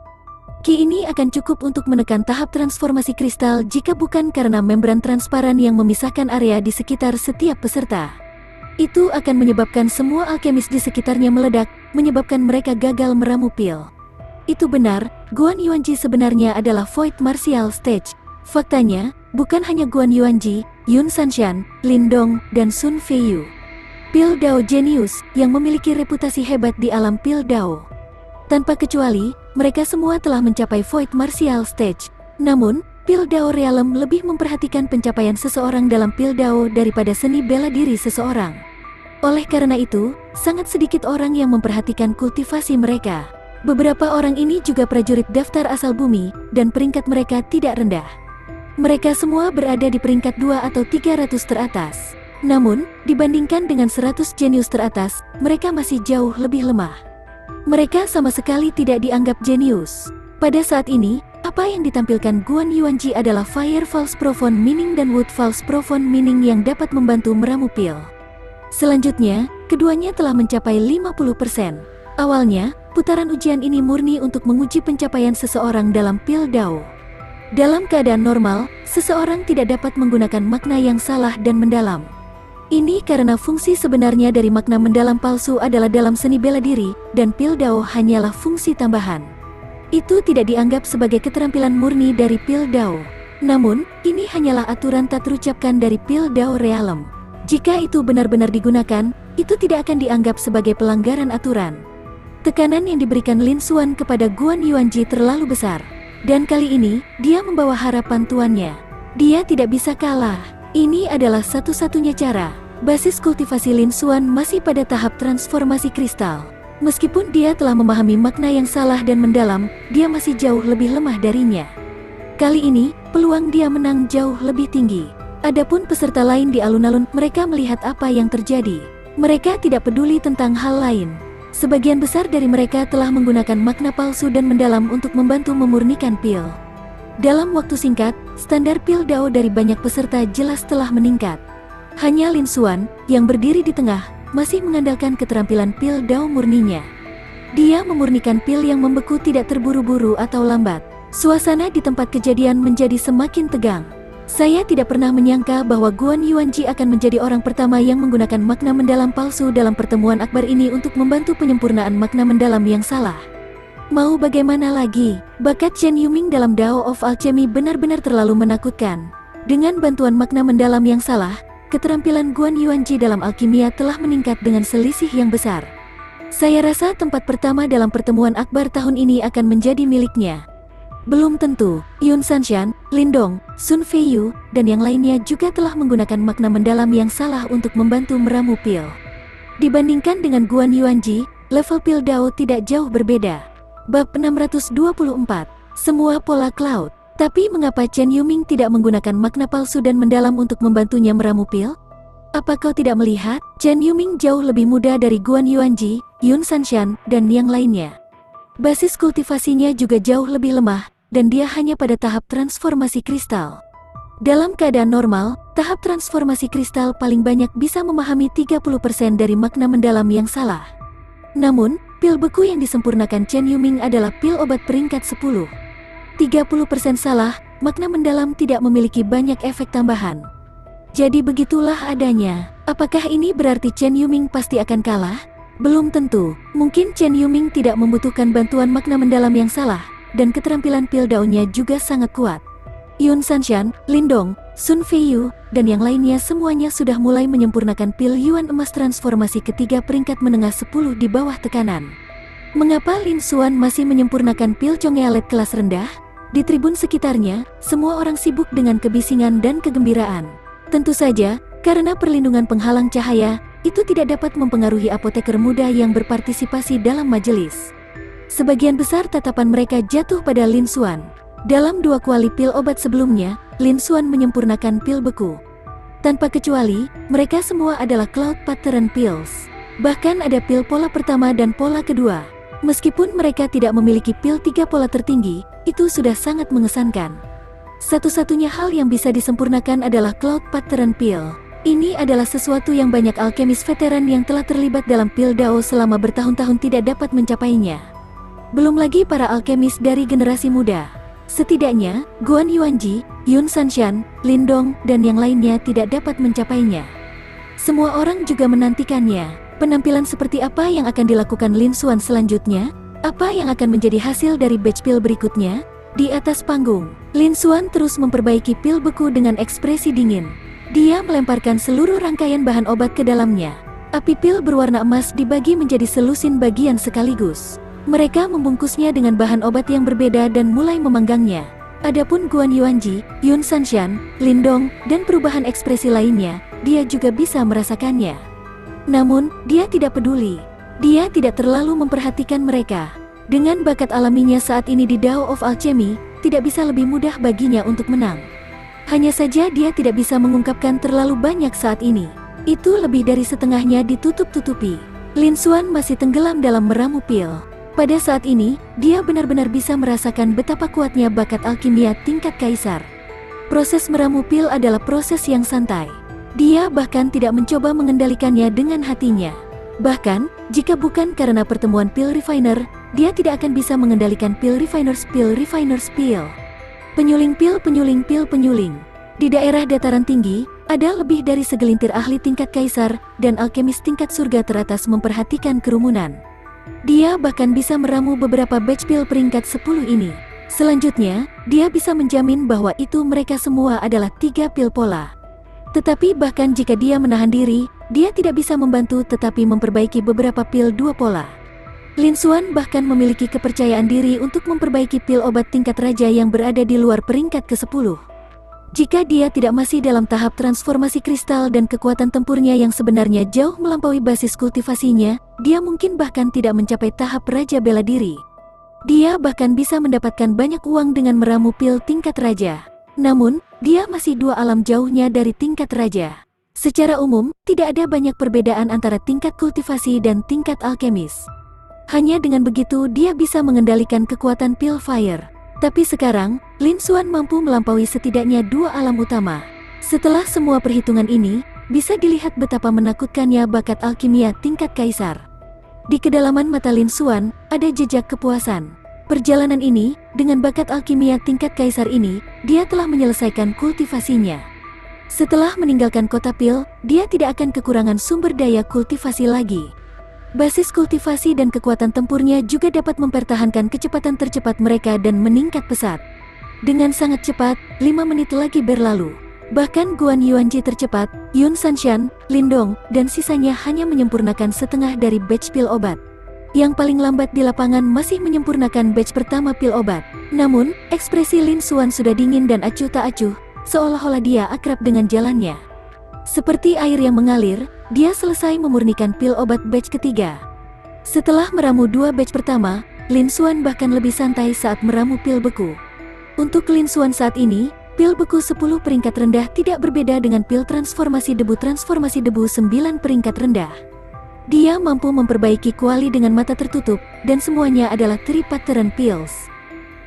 Ki ini akan cukup untuk menekan tahap transformasi kristal jika bukan karena membran transparan yang memisahkan area di sekitar setiap peserta. Itu akan menyebabkan semua alkemis di sekitarnya meledak, menyebabkan mereka gagal meramu pil. Itu benar, Guan Yuanji sebenarnya adalah Void Martial Stage. Faktanya, bukan hanya Guan Yuanji, Yun Sanshan, Lin Dong, dan Sun Feiyu. Pil Dao Genius, yang memiliki reputasi hebat di alam Pil Dao. Tanpa kecuali, mereka semua telah mencapai Void Martial Stage. Namun, Pil Dao Realm lebih memperhatikan pencapaian seseorang dalam Pil Dao daripada seni bela diri seseorang. Oleh karena itu, sangat sedikit orang yang memperhatikan kultivasi mereka. Beberapa orang ini juga prajurit daftar asal bumi, dan peringkat mereka tidak rendah. Mereka semua berada di peringkat 2 atau 300 teratas. Namun, dibandingkan dengan 100 jenius teratas, mereka masih jauh lebih lemah. Mereka sama sekali tidak dianggap jenius. Pada saat ini, apa yang ditampilkan Guan Yuanji adalah Fire False Profound Meaning dan Wood False Profound Meaning yang dapat membantu meramu pil. Selanjutnya, keduanya telah mencapai 50%. Awalnya, putaran ujian ini murni untuk menguji pencapaian seseorang dalam Pil Dao. Dalam keadaan normal, seseorang tidak dapat menggunakan makna yang salah dan mendalam. Ini karena fungsi sebenarnya dari makna mendalam palsu adalah dalam seni bela diri, dan Pil Dao hanyalah fungsi tambahan. Itu tidak dianggap sebagai keterampilan murni dari Pil Dao. Namun, ini hanyalah aturan tak terucapkan dari Pil Dao Realm. Jika itu benar-benar digunakan, itu tidak akan dianggap sebagai pelanggaran aturan. Tekanan yang diberikan Lin Xuan kepada Guan Yuanji terlalu besar. Dan kali ini, dia membawa harapan tuannya. Dia tidak bisa kalah. Ini adalah satu-satunya cara. Basis kultivasi Lin Xuan masih pada tahap transformasi kristal. Meskipun dia telah memahami makna yang salah dan mendalam, dia masih jauh lebih lemah darinya. Kali ini, peluang dia menang jauh lebih tinggi. Adapun peserta lain di alun-alun, mereka melihat apa yang terjadi. Mereka tidak peduli tentang hal lain. Sebagian besar dari mereka telah menggunakan makna palsu dan mendalam untuk membantu memurnikan pil. Dalam waktu singkat, standar Pil Dao dari banyak peserta jelas telah meningkat. Hanya Lin Xuan, yang berdiri di tengah, masih mengandalkan keterampilan Pil Dao murninya. Dia memurnikan pil yang membeku tidak terburu-buru atau lambat. Suasana di tempat kejadian menjadi semakin tegang. Saya tidak pernah menyangka bahwa Guan Yuanji akan menjadi orang pertama yang menggunakan makna mendalam palsu dalam pertemuan akbar ini untuk membantu penyempurnaan makna mendalam yang salah. Mau bagaimana lagi? Bakat Chen Yuming dalam Dao of Alchemy benar-benar terlalu menakutkan. Dengan bantuan makna mendalam yang salah, keterampilan Guan Yuanji dalam alkimia telah meningkat dengan selisih yang besar. Saya rasa tempat pertama dalam pertemuan akbar tahun ini akan menjadi miliknya. Belum tentu, Yun Sanshan, Lin Dong, Sun Feiyu, dan yang lainnya juga telah menggunakan makna mendalam yang salah untuk membantu meramu pil. Dibandingkan dengan Guan Yuanji, level Pil Dao tidak jauh berbeda. Bab 624, Semua Pola Cloud. Tapi mengapa Chen Yuming tidak menggunakan makna palsu dan mendalam untuk membantunya meramu pil? Apa kau tidak melihat? Chen Yuming jauh lebih muda dari Guan Yuanji, Yun Sanshan, dan yang lainnya. Basis kultivasinya juga jauh lebih lemah, dan dia hanya pada tahap transformasi kristal. Dalam keadaan normal, tahap transformasi kristal paling banyak bisa memahami 30% dari makna mendalam yang salah. Namun, pil beku yang disempurnakan Chen Yuming adalah pil obat peringkat 10. 30% salah, makna mendalam tidak memiliki banyak efek tambahan. Jadi begitulah adanya. Apakah ini berarti Chen Yuming pasti akan kalah? Belum tentu. Mungkin Chen Yuming tidak membutuhkan bantuan makna mendalam yang salah, dan keterampilan pil daunnya juga sangat kuat. Yun Sanshan, Lindong, Sun Feiyu, dan yang lainnya semuanya sudah mulai menyempurnakan pil Yuan emas transformasi ketiga peringkat menengah 10 di bawah tekanan. Mengapa Lin Xuan masih menyempurnakan pil Chong'ealet kelas rendah? Di tribun sekitarnya, semua orang sibuk dengan kebisingan dan kegembiraan. Tentu saja, karena perlindungan penghalang cahaya, itu tidak dapat mempengaruhi apoteker muda yang berpartisipasi dalam majelis. Sebagian besar tatapan mereka jatuh pada Lin Xuan. Dalam 2 kuali pil obat sebelumnya, Lin Xuan menyempurnakan pil beku. Tanpa kecuali, mereka semua adalah Cloud Pattern Pills. Bahkan ada pil pola pertama dan pola kedua. Meskipun mereka tidak memiliki pil 3 pola tertinggi, itu sudah sangat mengesankan. Satu-satunya hal yang bisa disempurnakan adalah Cloud Pattern Pill. Ini adalah sesuatu yang banyak alkemis veteran yang telah terlibat dalam pil Dao selama bertahun-tahun tidak dapat mencapainya. Belum lagi para alkemis dari generasi muda. Setidaknya, Guan Yuanji, Yun Sanshan, Lindong, dan yang lainnya tidak dapat mencapainya. Semua orang juga menantikannya. Penampilan seperti apa yang akan dilakukan Lin Xuan selanjutnya? Apa yang akan menjadi hasil dari batch pil berikutnya? Di atas panggung, Lin Xuan terus memperbaiki pil beku dengan ekspresi dingin. Dia melemparkan seluruh rangkaian bahan obat ke dalamnya. Api pil berwarna emas dibagi menjadi selusin bagian sekaligus. Mereka membungkusnya dengan bahan obat yang berbeda dan mulai memanggangnya. Adapun Guan Yuanji, Yun Sanshan, Lindong, dan perubahan ekspresi lainnya, dia juga bisa merasakannya. Namun, dia tidak peduli. Dia tidak terlalu memperhatikan mereka. Dengan bakat alaminya saat ini di Dao of Alchemy, tidak bisa lebih mudah baginya untuk menang. Hanya saja dia tidak bisa mengungkapkan terlalu banyak saat ini. Itu lebih dari setengahnya ditutup-tutupi. Lin Xuan masih tenggelam dalam meramu pil. Pada saat ini, dia benar-benar bisa merasakan betapa kuatnya bakat alkimia tingkat kaisar. Proses meramu pil adalah proses yang santai. Dia bahkan tidak mencoba mengendalikannya dengan hatinya. Bahkan, jika bukan karena pertemuan pil refiner, dia tidak akan bisa mengendalikan pil refiners pil. Penyuling pil. Di daerah dataran tinggi, ada lebih dari segelintir ahli tingkat kaisar dan alkemis tingkat surga teratas memperhatikan kerumunan. Dia bahkan bisa meramu beberapa batch pil peringkat 10 ini. Selanjutnya, dia bisa menjamin bahwa itu mereka semua adalah 3 pil pola. Tetapi bahkan jika dia menahan diri, dia tidak bisa membantu tetapi memperbaiki beberapa pil 2 pola. Lin Xuan bahkan memiliki kepercayaan diri untuk memperbaiki pil obat tingkat raja yang berada di luar peringkat ke-10. Jika dia tidak masih dalam tahap transformasi kristal dan kekuatan tempurnya yang sebenarnya jauh melampaui basis kultivasinya, dia mungkin bahkan tidak mencapai tahap raja bela diri. Dia bahkan bisa mendapatkan banyak uang dengan meramu pil tingkat raja. Namun, dia masih 2 alam jauhnya dari tingkat raja. Secara umum, tidak ada banyak perbedaan antara tingkat kultivasi dan tingkat alkemis. Hanya dengan begitu dia bisa mengendalikan kekuatan pil fire. Tapi sekarang, Lin Xuan mampu melampaui setidaknya 2 alam utama. Setelah semua perhitungan ini, bisa dilihat betapa menakutkannya bakat alkimia tingkat kaisar. Di kedalaman mata Lin Xuan, ada jejak kepuasan. Perjalanan ini, dengan bakat alkimia tingkat kaisar ini, dia telah menyelesaikan kultivasinya. Setelah meninggalkan kota pil, dia tidak akan kekurangan sumber daya kultivasi lagi. Basis kultivasi dan kekuatan tempurnya juga dapat mempertahankan kecepatan tercepat mereka dan meningkat pesat. Dengan sangat cepat, 5 menit lagi berlalu. Bahkan Guan Yuanji tercepat, Yun Sanshan, Lindong, dan sisanya hanya menyempurnakan setengah dari batch pil obat. Yang paling lambat di lapangan masih menyempurnakan batch pertama pil obat. Namun, ekspresi Lin Xuan sudah dingin dan acuh tak acuh, seolah-olah dia akrab dengan jalannya. Seperti air yang mengalir, dia selesai memurnikan pil obat batch ketiga. Setelah meramu 2 batch pertama, Lin Xuan bahkan lebih santai saat meramu pil beku. Untuk Lin Xuan saat ini, Pil beku 10 peringkat rendah tidak berbeda dengan pil transformasi debu 9 peringkat rendah. Dia mampu memperbaiki kuali dengan mata tertutup, dan semuanya adalah 3 pattern pills.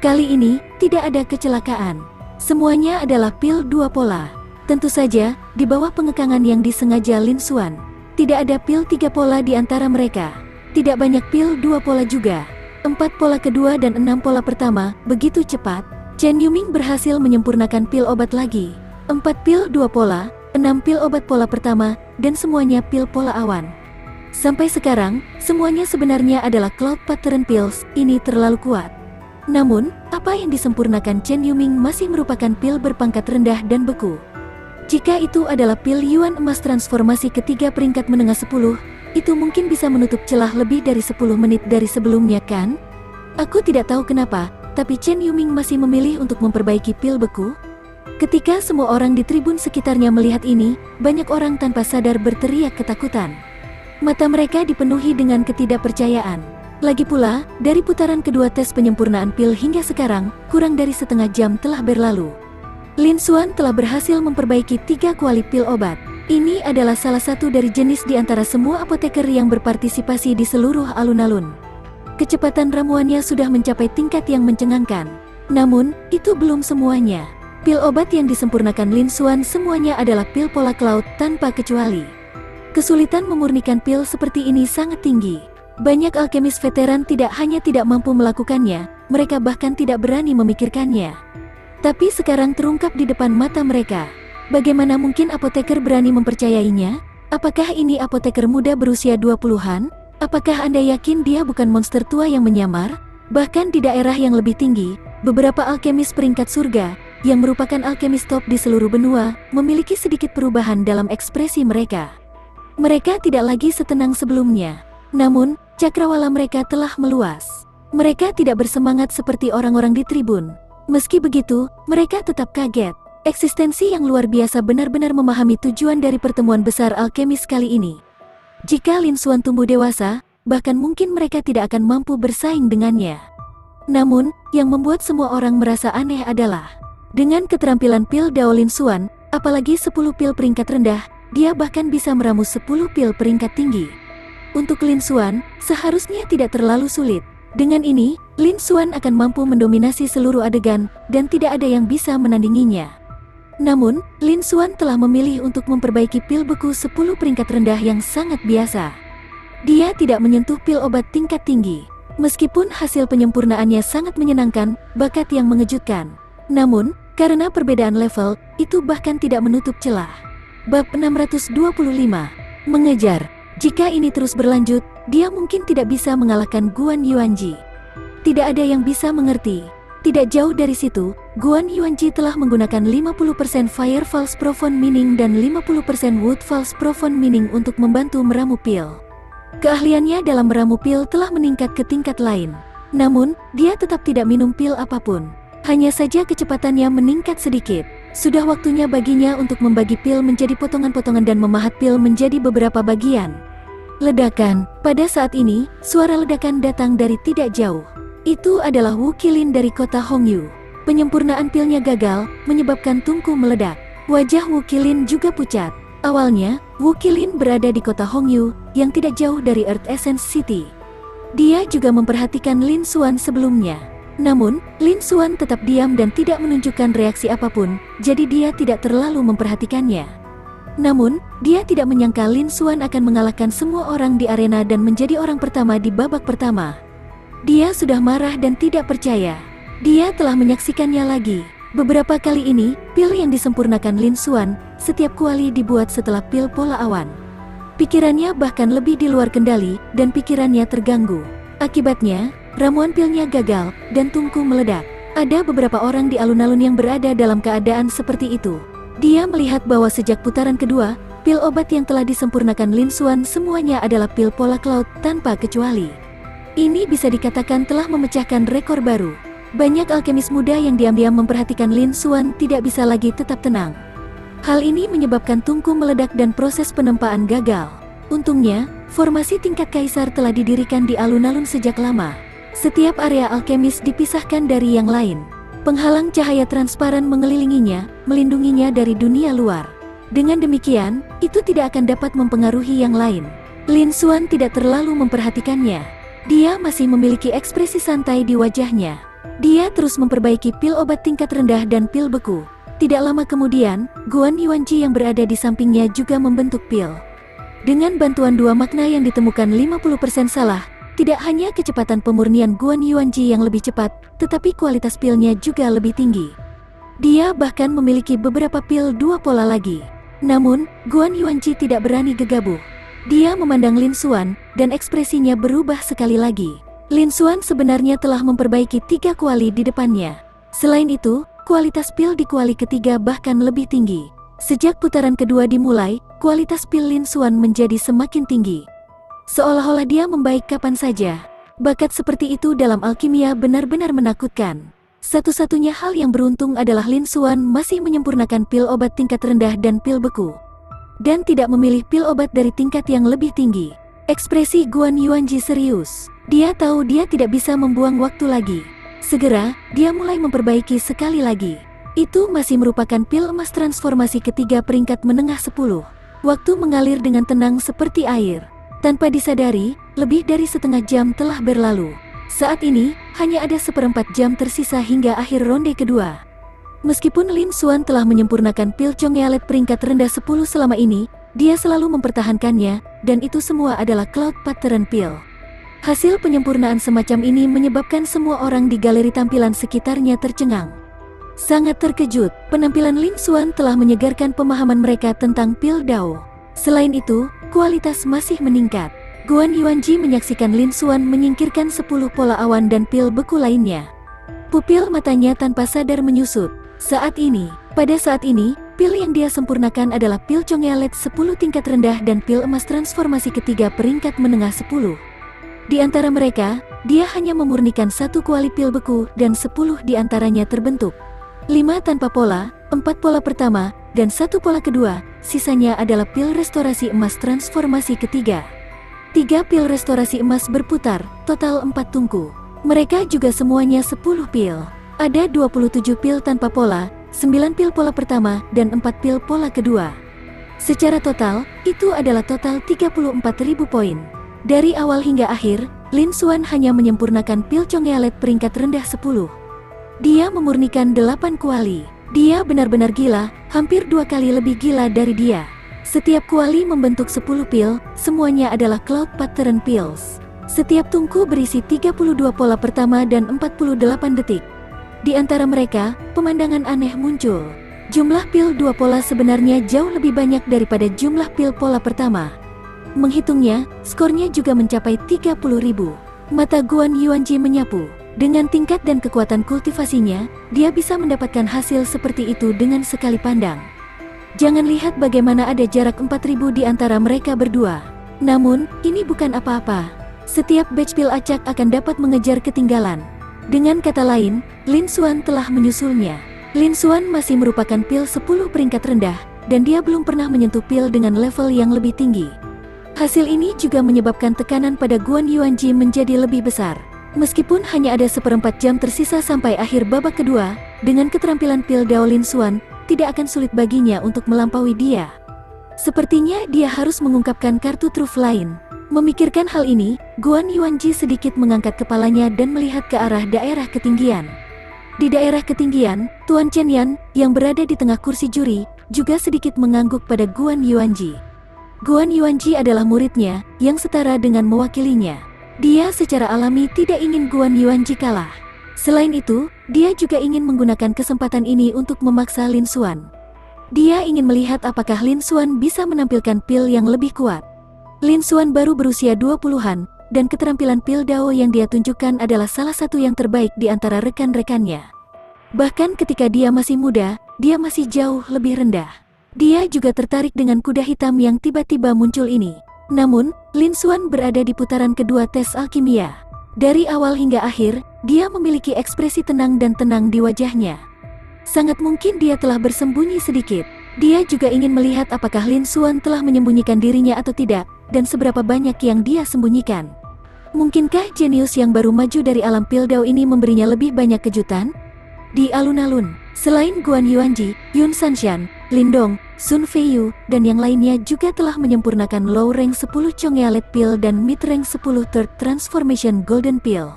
Kali ini, tidak ada kecelakaan. Semuanya adalah pil 2 pola. Tentu saja, di bawah pengekangan yang disengaja Lin Xuan. Tidak ada pil 3 pola di antara mereka. Tidak banyak pil 2 pola juga. 4 pola kedua dan 6 pola pertama, begitu cepat. Chen Yuming berhasil menyempurnakan pil obat lagi. 4 pil 2 pola, 6 pil obat pola pertama, dan semuanya pil pola awan. Sampai sekarang, semuanya sebenarnya adalah Cloud Pattern Pills, ini terlalu kuat. Namun, apa yang disempurnakan Chen Yuming masih merupakan pil berpangkat rendah dan beku. Jika itu adalah pil Yuan emas transformasi ketiga peringkat menengah 10, itu mungkin bisa menutup celah lebih dari 10 menit dari sebelumnya kan? Aku tidak tahu kenapa, tapi Chen Yuming masih memilih untuk memperbaiki pil beku. Ketika semua orang di tribun sekitarnya melihat ini, banyak orang tanpa sadar berteriak ketakutan. Mata mereka dipenuhi dengan ketidakpercayaan. Lagi pula, dari putaran kedua tes penyempurnaan pil hingga sekarang, kurang dari setengah jam telah berlalu. Lin Xuan telah berhasil memperbaiki 3 kuali pil obat. Ini adalah salah satu dari jenis di antara semua apoteker yang berpartisipasi di seluruh alun-alun. Kecepatan ramuannya sudah mencapai tingkat yang mencengangkan. Namun, itu belum semuanya. Pil obat yang disempurnakan Lin Xuan semuanya adalah pil pola cloud tanpa kecuali. Kesulitan memurnikan pil seperti ini sangat tinggi. Banyak alkemis veteran tidak hanya tidak mampu melakukannya, mereka bahkan tidak berani memikirkannya. Tapi sekarang terungkap di depan mata mereka. Bagaimana mungkin apoteker berani mempercayainya? Apakah ini apoteker muda berusia 20-an? Apakah Anda yakin dia bukan monster tua yang menyamar? Bahkan di daerah yang lebih tinggi, beberapa alkemis peringkat surga, yang merupakan alkemis top di seluruh benua, memiliki sedikit perubahan dalam ekspresi mereka. Mereka tidak lagi setenang sebelumnya. Namun, cakrawala mereka telah meluas. Mereka tidak bersemangat seperti orang-orang di tribun. Meski begitu, mereka tetap kaget. Eksistensi yang luar biasa benar-benar memahami tujuan dari pertemuan besar alkemis kali ini. Jika Lin Xuan tumbuh dewasa, bahkan mungkin mereka tidak akan mampu bersaing dengannya. Namun, yang membuat semua orang merasa aneh adalah, dengan keterampilan pil Dao Lin Xuan, apalagi 10 pil peringkat rendah, dia bahkan bisa meramu 10 pil peringkat tinggi. Untuk Lin Xuan, seharusnya tidak terlalu sulit. Dengan ini, Lin Xuan akan mampu mendominasi seluruh adegan, dan tidak ada yang bisa menandinginya. Namun, Lin Xuan telah memilih untuk memperbaiki pil beku 10 peringkat rendah yang sangat biasa. Dia tidak menyentuh pil obat tingkat tinggi. Meskipun hasil penyempurnaannya sangat menyenangkan, bakat yang mengejutkan. Namun, karena perbedaan level, itu bahkan tidak menutup celah. Bab 625. Mengejar. Jika ini terus berlanjut, dia mungkin tidak bisa mengalahkan Guan Yuanji. Tidak ada yang bisa mengerti. Tidak jauh dari situ, Guan Yuanji telah menggunakan 50% Fire False Profound Meaning dan 50% Wood False Profound Meaning untuk membantu meramu pil. Keahliannya dalam meramu pil telah meningkat ke tingkat lain. Namun, dia tetap tidak minum pil apapun. Hanya saja kecepatannya meningkat sedikit. Sudah waktunya baginya untuk membagi pil menjadi potongan-potongan dan memahat pil menjadi beberapa bagian. Ledakan. Pada saat ini, suara ledakan datang dari tidak jauh. Itu adalah Wu Qilin dari kota Hongyu. Penyempurnaan pilnya gagal, menyebabkan tungku meledak. Wajah Wu Qilin juga pucat. Awalnya, Wu Qilin berada di kota Hongyu, yang tidak jauh dari Earth Essence City. Dia juga memperhatikan Lin Xuan sebelumnya. Namun, Lin Xuan tetap diam dan tidak menunjukkan reaksi apapun, jadi dia tidak terlalu memperhatikannya. Namun, dia tidak menyangka Lin Xuan akan mengalahkan semua orang di arena dan menjadi orang pertama di babak pertama. Dia sudah marah dan tidak percaya. Dia telah menyaksikannya lagi. Beberapa kali ini, pil yang disempurnakan Lin Xuan, setiap kuali dibuat setelah pil pola awan. Pikirannya bahkan lebih di luar kendali, dan pikirannya terganggu. Akibatnya, ramuan pilnya gagal, dan tungku meledak. Ada beberapa orang di alun-alun yang berada dalam keadaan seperti itu. Dia melihat bahwa sejak putaran kedua, pil obat yang telah disempurnakan Lin Xuan semuanya adalah pil pola cloud tanpa kecuali. Ini bisa dikatakan telah memecahkan rekor baru. Banyak alkemis muda yang diam-diam memperhatikan Lin Xuan tidak bisa lagi tetap tenang. Hal ini menyebabkan tungku meledak dan proses penempaan gagal. Untungnya, formasi tingkat kaisar telah didirikan di alun-alun sejak lama. Setiap area alkemis dipisahkan dari yang lain. Penghalang cahaya transparan mengelilinginya, melindunginya dari dunia luar. Dengan demikian, itu tidak akan dapat mempengaruhi yang lain. Lin Xuan tidak terlalu memperhatikannya. Dia masih memiliki ekspresi santai di wajahnya. Dia terus memperbaiki pil obat tingkat rendah dan pil beku. Tidak lama kemudian, Guan Yuanji yang berada di sampingnya juga membentuk pil. Dengan bantuan dua makna yang ditemukan 50% salah, tidak hanya kecepatan pemurnian Guan Yuanji yang lebih cepat, tetapi kualitas pilnya juga lebih tinggi. Dia bahkan memiliki beberapa pil dua pola lagi. Namun, Guan Yuanji tidak berani gegabah. Dia memandang Lin Xuan, dan ekspresinya berubah sekali lagi. Lin Xuan sebenarnya telah memperbaiki 3 kuali di depannya. Selain itu, kualitas pil di kuali ketiga bahkan lebih tinggi. Sejak putaran kedua dimulai, kualitas pil Lin Xuan menjadi semakin tinggi. Seolah-olah dia membaik kapan saja. Bakat seperti itu dalam alkimia benar-benar menakutkan. Satu-satunya hal yang beruntung adalah Lin Xuan masih menyempurnakan pil obat tingkat rendah dan pil beku. Dan tidak memilih pil obat dari tingkat yang lebih tinggi. Ekspresi Guan Yuanji serius. Dia tahu dia tidak bisa membuang waktu lagi. Segera, dia mulai memperbaiki sekali lagi. Itu masih merupakan pil emas transformasi ketiga peringkat menengah 10. Waktu mengalir dengan tenang seperti air. Tanpa disadari, lebih dari setengah jam telah berlalu. Saat ini, hanya ada 1/4 jam tersisa hingga akhir ronde kedua. Meskipun Lin Xuan telah menyempurnakan pil Chong'ealet peringkat rendah 10 selama ini, dia selalu mempertahankannya, dan itu semua adalah Cloud Pattern Pill. Hasil penyempurnaan semacam ini menyebabkan semua orang di galeri tampilan sekitarnya tercengang. Sangat terkejut, penampilan Lin Xuan telah menyegarkan pemahaman mereka tentang pil Dao. Selain itu, kualitas masih meningkat. Guan Yuanji menyaksikan Lin Xuan menyingkirkan 10 pola awan dan pil beku lainnya. Pupil matanya tanpa sadar menyusut. Pada saat ini, pil yang dia sempurnakan adalah pil Chong'ealet 10 tingkat rendah dan pil emas transformasi ketiga peringkat menengah 10. Di antara mereka, dia hanya memurnikan 1 kuali pil beku dan 10 di antaranya terbentuk. 5 tanpa pola, 4 pola pertama, dan 1 pola kedua, sisanya adalah pil restorasi emas transformasi ketiga. 3 pil restorasi emas berputar, total 4 tungku. Mereka juga semuanya 10 pil. Ada 27 pil tanpa pola, 9 pil pola pertama, dan 4 pil pola kedua. Secara total, itu adalah total 34.000 poin. Dari awal hingga akhir, Lin Xuan hanya menyempurnakan pil Chong'ealet peringkat rendah 10. Dia memurnikan 8 kuali. Dia benar-benar gila, hampir 2 kali lebih gila dari dia. Setiap kuali membentuk 10 pil, semuanya adalah Cloud Pattern Pills. Setiap tungku berisi 32 pola pertama dan 48 detik. Di antara mereka, pemandangan aneh muncul. Jumlah pil 2 pola sebenarnya jauh lebih banyak daripada jumlah pil pola pertama. Menghitungnya, skornya juga mencapai 30.000. Mata Guan Yuanji menyapu. Dengan tingkat dan kekuatan kultivasinya, dia bisa mendapatkan hasil seperti itu dengan sekali pandang. Jangan lihat bagaimana ada jarak 4.000 di antara mereka berdua. Namun, ini bukan apa-apa. Setiap batch pil acak akan dapat mengejar ketinggalan. Dengan kata lain, Lin Xuan telah menyusulnya. Lin Xuan masih merupakan pil 10 peringkat rendah, dan dia belum pernah menyentuh pil dengan level yang lebih tinggi. Hasil ini juga menyebabkan tekanan pada Guan Yuanji menjadi lebih besar. Meskipun hanya ada 1/4 jam tersisa sampai akhir babak kedua, dengan keterampilan pil Dao Lin Xuan, tidak akan sulit baginya untuk melampaui dia. Sepertinya dia harus mengungkapkan kartu truf lain. Memikirkan hal ini, Guan Yuanji sedikit mengangkat kepalanya dan melihat ke arah daerah ketinggian. Di daerah ketinggian, Tuan Chen Yan, yang berada di tengah kursi juri, juga sedikit mengangguk pada Guan Yuanji. Guan Yuanji adalah muridnya, yang setara dengan mewakilinya. Dia secara alami tidak ingin Guan Yuanji kalah. Selain itu, dia juga ingin menggunakan kesempatan ini untuk memaksa Lin Xuan. Dia ingin melihat apakah Lin Xuan bisa menampilkan pil yang lebih kuat. Lin Xuan baru berusia 20-an, dan keterampilan pil Dao yang dia tunjukkan adalah salah satu yang terbaik di antara rekan-rekannya. Bahkan ketika dia masih muda, dia masih jauh lebih rendah. Dia juga tertarik dengan kuda hitam yang tiba-tiba muncul ini. Namun, Lin Xuan berada di putaran kedua tes alkimia. Dari awal hingga akhir, dia memiliki ekspresi tenang dan tenang di wajahnya. Sangat mungkin dia telah bersembunyi sedikit. Dia juga ingin melihat apakah Lin Xuan telah menyembunyikan dirinya atau tidak, dan seberapa banyak yang dia sembunyikan. Mungkinkah jenius yang baru maju dari alam pil Dao ini memberinya lebih banyak kejutan? di alun-alun. Selain Guan Yuanji, Yun Sanshan, Lindong, Sun Feiyu, dan yang lainnya juga telah menyempurnakan low rank 10 Chong'e Pill dan mid rank 10 Third Transformation Golden Pill.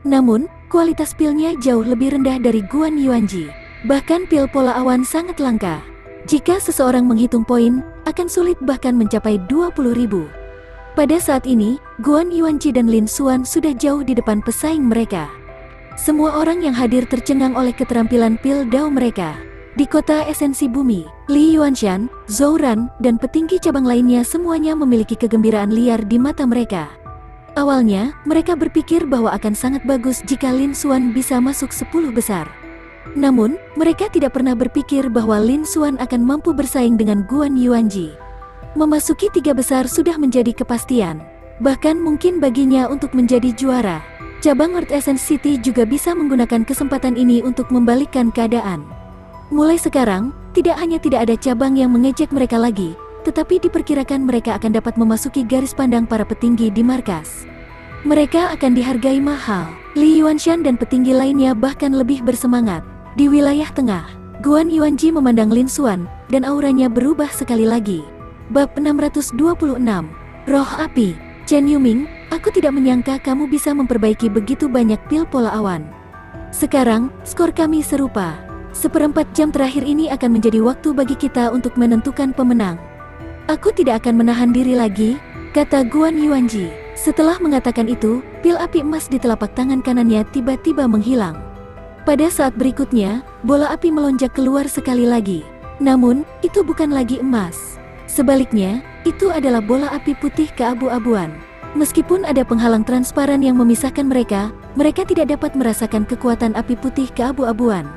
Namun, kualitas pilnya jauh lebih rendah dari Guan Yuanji. Bahkan pil pola awan sangat langka. Jika seseorang menghitung poin, akan sulit bahkan mencapai 20.000. Pada saat ini, Guan Yuanji dan Lin Xuan sudah jauh di depan pesaing mereka. Semua orang yang hadir tercengang oleh keterampilan pil dao mereka. Di kota esensi bumi, Li Yuanshan, Zhou Ran, dan petinggi cabang lainnya semuanya memiliki kegembiraan liar di mata mereka. Awalnya, mereka berpikir bahwa akan sangat bagus jika Lin Xuan bisa masuk 10 besar. Namun, mereka tidak pernah berpikir bahwa Lin Xuan akan mampu bersaing dengan Guan Yuanji. Memasuki 3 besar sudah menjadi kepastian. Bahkan mungkin baginya untuk menjadi juara. Cabang Earth Essence City juga bisa menggunakan kesempatan ini untuk membalikkan keadaan. Mulai sekarang, tidak hanya tidak ada cabang yang mengejek mereka lagi, tetapi diperkirakan mereka akan dapat memasuki garis pandang para petinggi di markas. Mereka akan dihargai mahal. Li Yuanshan dan petinggi lainnya bahkan lebih bersemangat. Di wilayah tengah, Guan Yuanji memandang Lin Xuan, dan auranya berubah sekali lagi. Bab 626, Roh Api. Chen Yuming, aku tidak menyangka kamu bisa memperbaiki begitu banyak pil pola awan. Sekarang, skor kami serupa. 1/4 jam terakhir ini akan menjadi waktu bagi kita untuk menentukan pemenang. Aku tidak akan menahan diri lagi, kata Guan Yuanji. Setelah mengatakan itu, pil api emas di telapak tangan kanannya tiba-tiba menghilang. Pada saat berikutnya, bola api melonjak keluar sekali lagi. Namun, itu bukan lagi emas. Sebaliknya, itu adalah bola api putih keabu-abuan. Meskipun ada penghalang transparan yang memisahkan mereka, mereka tidak dapat merasakan kekuatan api putih keabu-abuan.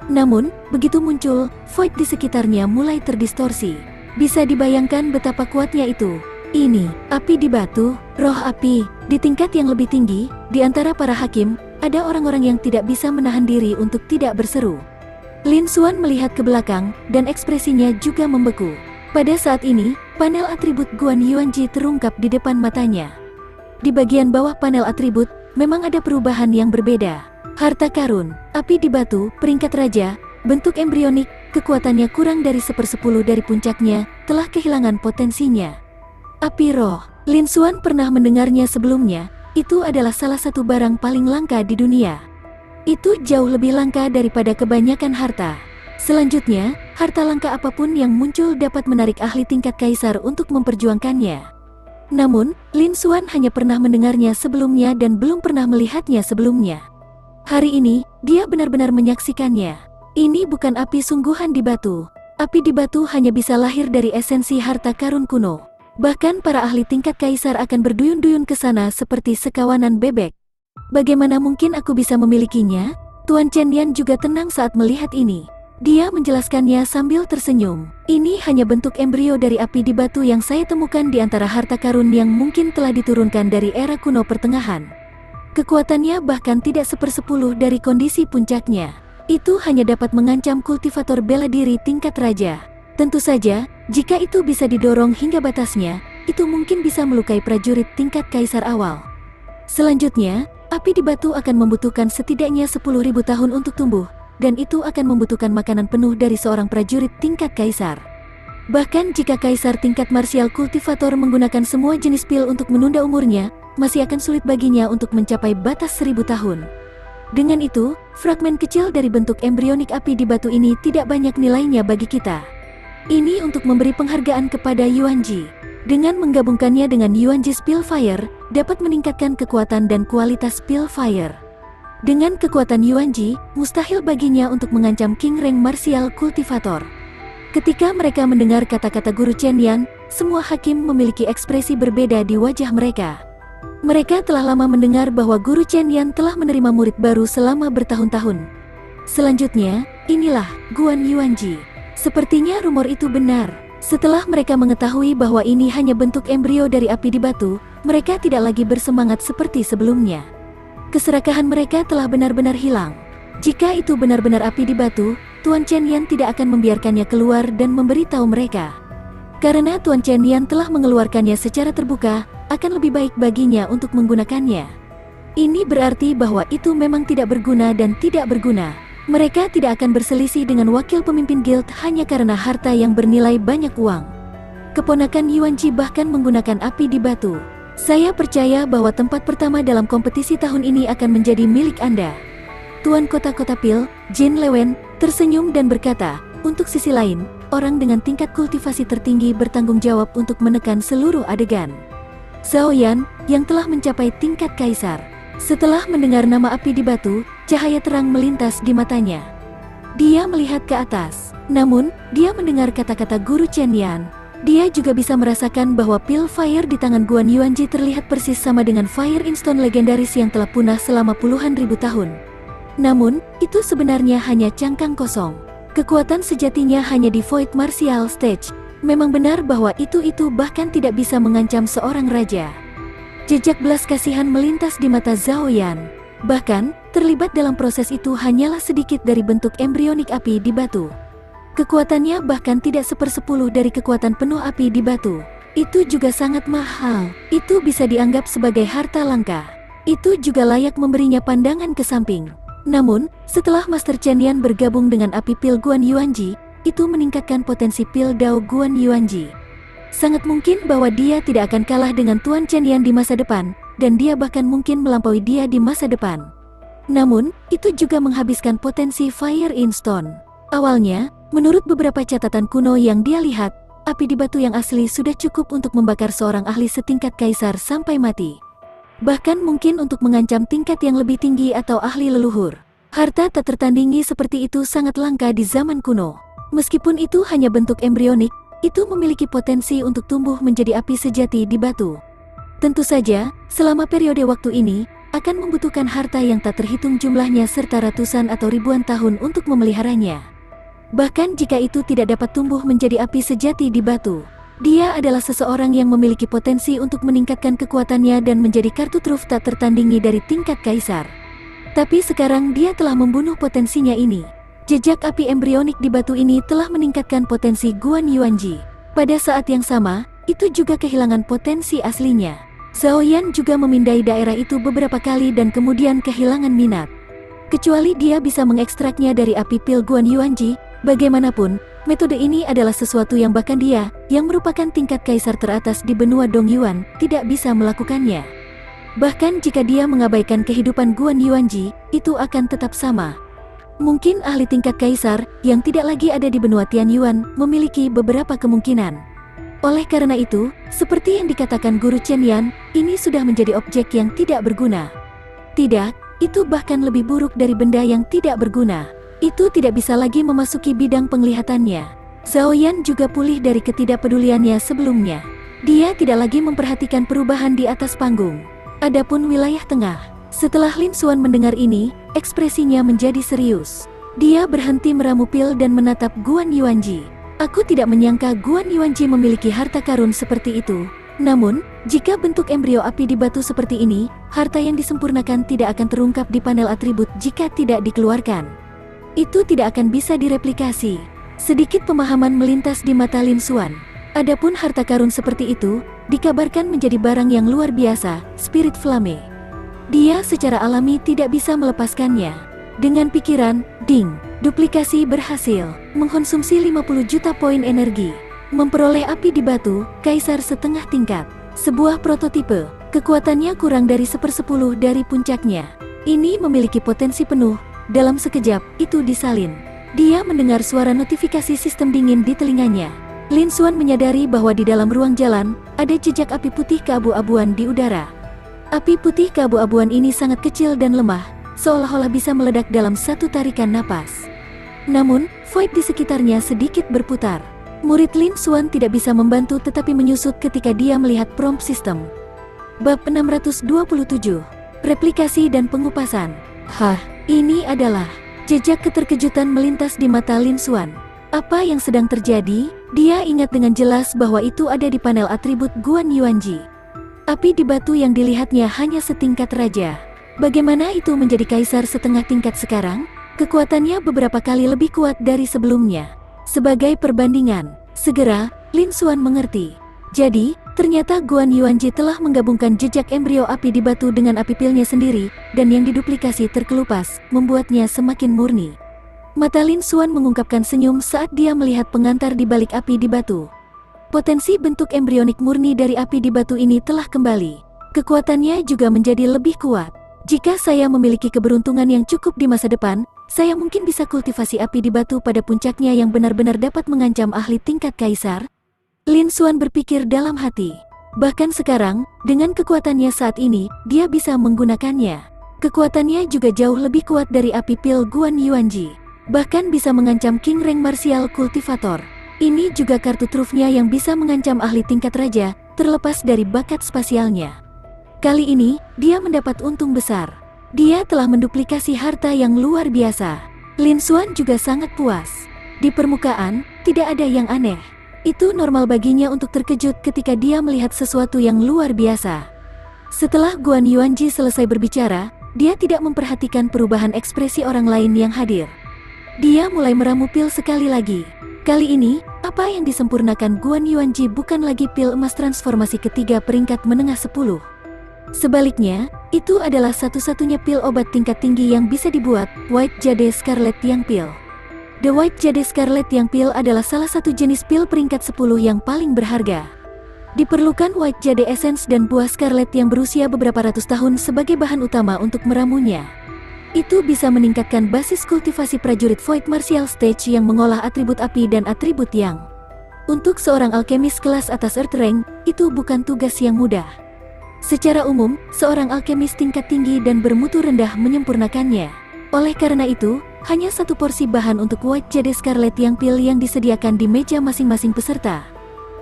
Namun, begitu muncul, void di sekitarnya mulai terdistorsi. Bisa dibayangkan betapa kuatnya itu. Ini, api di batu, roh api. Di tingkat yang lebih tinggi, di antara para hakim, ada orang-orang yang tidak bisa menahan diri untuk tidak berseru. Lin Xuan melihat ke belakang, dan ekspresinya juga membeku. Pada saat ini, panel atribut Guan Yuanji terungkap di depan matanya. Di bagian bawah panel atribut, memang ada perubahan yang berbeda. Harta karun, api di batu, peringkat raja, bentuk embrionik, kekuatannya kurang dari 1/10 dari puncaknya, telah kehilangan potensinya. Api roh, Lin Xuan pernah mendengarnya sebelumnya, itu adalah salah satu barang paling langka di dunia. Itu jauh lebih langka daripada kebanyakan harta. Selanjutnya, harta langka apapun yang muncul dapat menarik ahli tingkat kaisar untuk memperjuangkannya. Namun, Lin Xuan hanya pernah mendengarnya sebelumnya dan belum pernah melihatnya sebelumnya. Hari ini, dia benar-benar menyaksikannya. Ini bukan api sungguhan di batu. Api di batu hanya bisa lahir dari esensi harta karun kuno. Bahkan para ahli tingkat kaisar akan berduyun-duyun ke sana seperti sekawanan bebek. Bagaimana mungkin aku bisa memilikinya? Tuan Chen Yan juga tenang saat melihat ini. Dia menjelaskannya sambil tersenyum. Ini hanya bentuk embrio dari api di batu yang saya temukan di antara harta karun yang mungkin telah diturunkan dari era kuno pertengahan. Kekuatannya bahkan tidak 1/10 dari kondisi puncaknya. Itu hanya dapat mengancam kultivator bela diri tingkat raja. Tentu saja, jika itu bisa didorong hingga batasnya, itu mungkin bisa melukai prajurit tingkat kaisar awal. Selanjutnya, api di batu akan membutuhkan setidaknya 10.000 tahun untuk tumbuh, dan itu akan membutuhkan makanan penuh dari seorang prajurit tingkat kaisar. Bahkan jika kaisar tingkat marsial kultivator menggunakan semua jenis pil untuk menunda umurnya, masih akan sulit baginya untuk mencapai batas 1000 tahun. Dengan itu, fragmen kecil dari bentuk embrionik api di batu ini tidak banyak nilainya bagi kita. Ini untuk memberi penghargaan kepada Yuanji. Dengan menggabungkannya dengan Yuanji Spellfire, dapat meningkatkan kekuatan dan kualitas Spellfire. Dengan kekuatan Yuanji, mustahil baginya untuk mengancam King Rank Martial Cultivator. Ketika mereka mendengar kata-kata Guru Chen Yan, semua hakim memiliki ekspresi berbeda di wajah mereka. Mereka telah lama mendengar bahwa Guru Chen Yan telah menerima murid baru selama bertahun-tahun. Selanjutnya, inilah Guan Yuanji. Sepertinya rumor itu benar. Setelah mereka mengetahui bahwa ini hanya bentuk embrio dari api di batu, mereka tidak lagi bersemangat seperti sebelumnya. Keserakahan mereka telah benar-benar hilang. Jika itu benar-benar api di batu, Tuan Chen Yan tidak akan membiarkannya keluar dan memberitahu mereka. Karena Tuan Chen Yan telah mengeluarkannya secara terbuka, akan lebih baik baginya untuk menggunakannya. Ini berarti bahwa itu memang tidak berguna dan tidak berguna. Mereka tidak akan berselisih dengan wakil pemimpin guild hanya karena harta yang bernilai banyak uang. Keponakan Yuanji bahkan menggunakan api di batu. Saya percaya bahwa tempat pertama dalam kompetisi tahun ini akan menjadi milik Anda. Tuan Kota-Kota Pil, Jin Lewen, tersenyum dan berkata, untuk sisi lain, orang dengan tingkat kultivasi tertinggi bertanggung jawab untuk menekan seluruh adegan. Zhao Yan, yang telah mencapai tingkat kaisar. Setelah mendengar nama api di batu, cahaya terang melintas di matanya. Dia melihat ke atas, namun, dia mendengar kata-kata Guru Chen Yan. Dia juga bisa merasakan bahwa pil fire di tangan Guan Yuanji terlihat persis sama dengan fire instone legendaris yang telah punah selama puluhan ribu tahun. Namun, itu sebenarnya hanya cangkang kosong. Kekuatan sejatinya hanya di Void Martial Stage. Memang benar bahwa itu bahkan tidak bisa mengancam seorang raja. Jejak belas kasihan melintas di mata Zhao Yan. Bahkan, terlibat dalam proses itu hanyalah sedikit dari bentuk embrionik api di batu. Kekuatannya bahkan tidak 1/10 dari kekuatan penuh api di batu. Itu juga sangat mahal. Itu bisa dianggap sebagai harta langka. Itu juga layak memberinya pandangan ke samping. Namun, setelah Master Chen Yan bergabung dengan api pil Guan Yuanji, itu meningkatkan potensi pil Dao Guan Yuanji. Sangat mungkin bahwa dia tidak akan kalah dengan Tuan Chen Yan di masa depan, dan dia bahkan mungkin melampaui dia di masa depan. Namun, itu juga menghabiskan potensi Fire in Stone. Awalnya, menurut beberapa catatan kuno yang dia lihat, api di batu yang asli sudah cukup untuk membakar seorang ahli setingkat kaisar sampai mati. Bahkan mungkin untuk mengancam tingkat yang lebih tinggi atau ahli leluhur. Harta tak tertandingi seperti itu sangat langka di zaman kuno. Meskipun itu hanya bentuk embrionik, itu memiliki potensi untuk tumbuh menjadi api sejati di batu. Tentu saja, selama periode waktu ini, akan membutuhkan harta yang tak terhitung jumlahnya serta ratusan atau ribuan tahun untuk memeliharanya. Bahkan jika itu tidak dapat tumbuh menjadi api sejati di batu, dia adalah seseorang yang memiliki potensi untuk meningkatkan kekuatannya dan menjadi kartu truf tak tertandingi dari tingkat kaisar. Tapi sekarang dia telah membunuh potensinya ini. Jejak api embrionik di batu ini telah meningkatkan potensi Guan Yuanji. Pada saat yang sama, itu juga kehilangan potensi aslinya. Zhao Yan juga memindai daerah itu beberapa kali dan kemudian kehilangan minat. Kecuali dia bisa mengekstraknya dari api pil Guan Yuanji, bagaimanapun, metode ini adalah sesuatu yang bahkan dia, yang merupakan tingkat kaisar teratas di benua Dongyuan, tidak bisa melakukannya. Bahkan jika dia mengabaikan kehidupan Guan Yuanji, itu akan tetap sama. Mungkin ahli tingkat kaisar, yang tidak lagi ada di benua Tianyuan, memiliki beberapa kemungkinan. Oleh karena itu, seperti yang dikatakan Guru Chen Yan, ini sudah menjadi objek yang tidak berguna. Tidak, itu bahkan lebih buruk dari benda yang tidak berguna. Itu tidak bisa lagi memasuki bidang penglihatannya. Zhao Yan juga pulih dari ketidakpeduliannya sebelumnya. Dia tidak lagi memperhatikan perubahan di atas panggung. Adapun wilayah tengah, setelah Lin Xuan mendengar ini, ekspresinya menjadi serius. Dia berhenti meramu pil dan menatap Guan Yuanji. Aku tidak menyangka Guan Yuanji memiliki harta karun seperti itu. Namun, jika bentuk embrio api di batu seperti ini, harta yang disempurnakan tidak akan terungkap di panel atribut jika tidak dikeluarkan. Itu tidak akan bisa direplikasi. Sedikit pemahaman melintas di mata Lin Xuan. Adapun harta karun seperti itu, dikabarkan menjadi barang yang luar biasa, Spirit Flame. Dia secara alami tidak bisa melepaskannya. Dengan pikiran, ding, duplikasi berhasil, mengkonsumsi 50 juta poin energi. Memperoleh api di batu, kaisar setengah tingkat. Sebuah prototipe, kekuatannya kurang dari 1/10 dari puncaknya. Ini memiliki potensi penuh, dalam sekejap, itu disalin. Dia mendengar suara notifikasi sistem dingin di telinganya. Lin Xuan menyadari bahwa di dalam ruang jalan, ada jejak api putih keabu-abuan di udara. Api putih keabu-abuan ini sangat kecil dan lemah, seolah-olah bisa meledak dalam satu tarikan napas. Namun, void di sekitarnya sedikit berputar. Murid Lin Xuan tidak bisa membantu tetapi menyusut ketika dia melihat prompt system. Bab 627, Replikasi dan Pengupasan. Hah, ini adalah... Jejak keterkejutan melintas di mata Lin Xuan. Apa yang sedang terjadi? Dia ingat dengan jelas bahwa itu ada di panel atribut Guan Yuanji. Api di batu yang dilihatnya hanya setingkat raja. Bagaimana itu menjadi kaisar setengah tingkat sekarang? Kekuatannya beberapa kali lebih kuat dari sebelumnya. Sebagai perbandingan, segera, Lin Xuan mengerti. Jadi, ternyata Guan Yuanji telah menggabungkan jejak embrio api di batu dengan api pilnya sendiri, dan yang diduplikasi terkelupas, membuatnya semakin murni. Mata Lin Xuan mengungkapkan senyum saat dia melihat pengantar di balik api di batu. Potensi bentuk embrionik murni dari api di batu ini telah kembali. Kekuatannya juga menjadi lebih kuat. Jika saya memiliki keberuntungan yang cukup di masa depan, saya mungkin bisa kultivasi api di batu pada puncaknya yang benar-benar dapat mengancam ahli tingkat kaisar. Lin Xuan berpikir dalam hati. Bahkan sekarang, dengan kekuatannya saat ini, dia bisa menggunakannya. Kekuatannya juga jauh lebih kuat dari api pil Guan Yuanji. Bahkan bisa mengancam King Rank Martial Cultivator. Ini juga kartu trufnya yang bisa mengancam ahli tingkat raja, terlepas dari bakat spasialnya. Kali ini, dia mendapat untung besar. Dia telah menduplikasi harta yang luar biasa. Lin Xuan juga sangat puas. Di permukaan, tidak ada yang aneh. Itu normal baginya untuk terkejut ketika dia melihat sesuatu yang luar biasa. Setelah Guan Yuanji selesai berbicara, dia tidak memperhatikan perubahan ekspresi orang lain yang hadir. Dia mulai meramu pil sekali lagi. Kali ini, apa yang disempurnakan Guan Yuanji bukan lagi pil emas transformasi ketiga peringkat menengah 10. Sebaliknya, itu adalah satu-satunya pil obat tingkat tinggi yang bisa dibuat, White Jade Scarlet Yang Pill. The White Jade Scarlet Yang Pill adalah salah satu jenis pil peringkat 10 yang paling berharga. Diperlukan White Jade Essence dan buah Scarlet yang berusia beberapa ratus tahun sebagai bahan utama untuk meramunya. Itu bisa meningkatkan basis kultivasi prajurit Void Martial Stage yang mengolah atribut api dan atribut yang. Untuk seorang alkemis kelas atas Earth Rank, itu bukan tugas yang mudah. Secara umum, seorang alkemis tingkat tinggi dan bermutu rendah menyempurnakannya. Oleh karena itu, hanya satu porsi bahan untuk White Jade Scarlet Yang Pill yang disediakan di meja masing-masing peserta.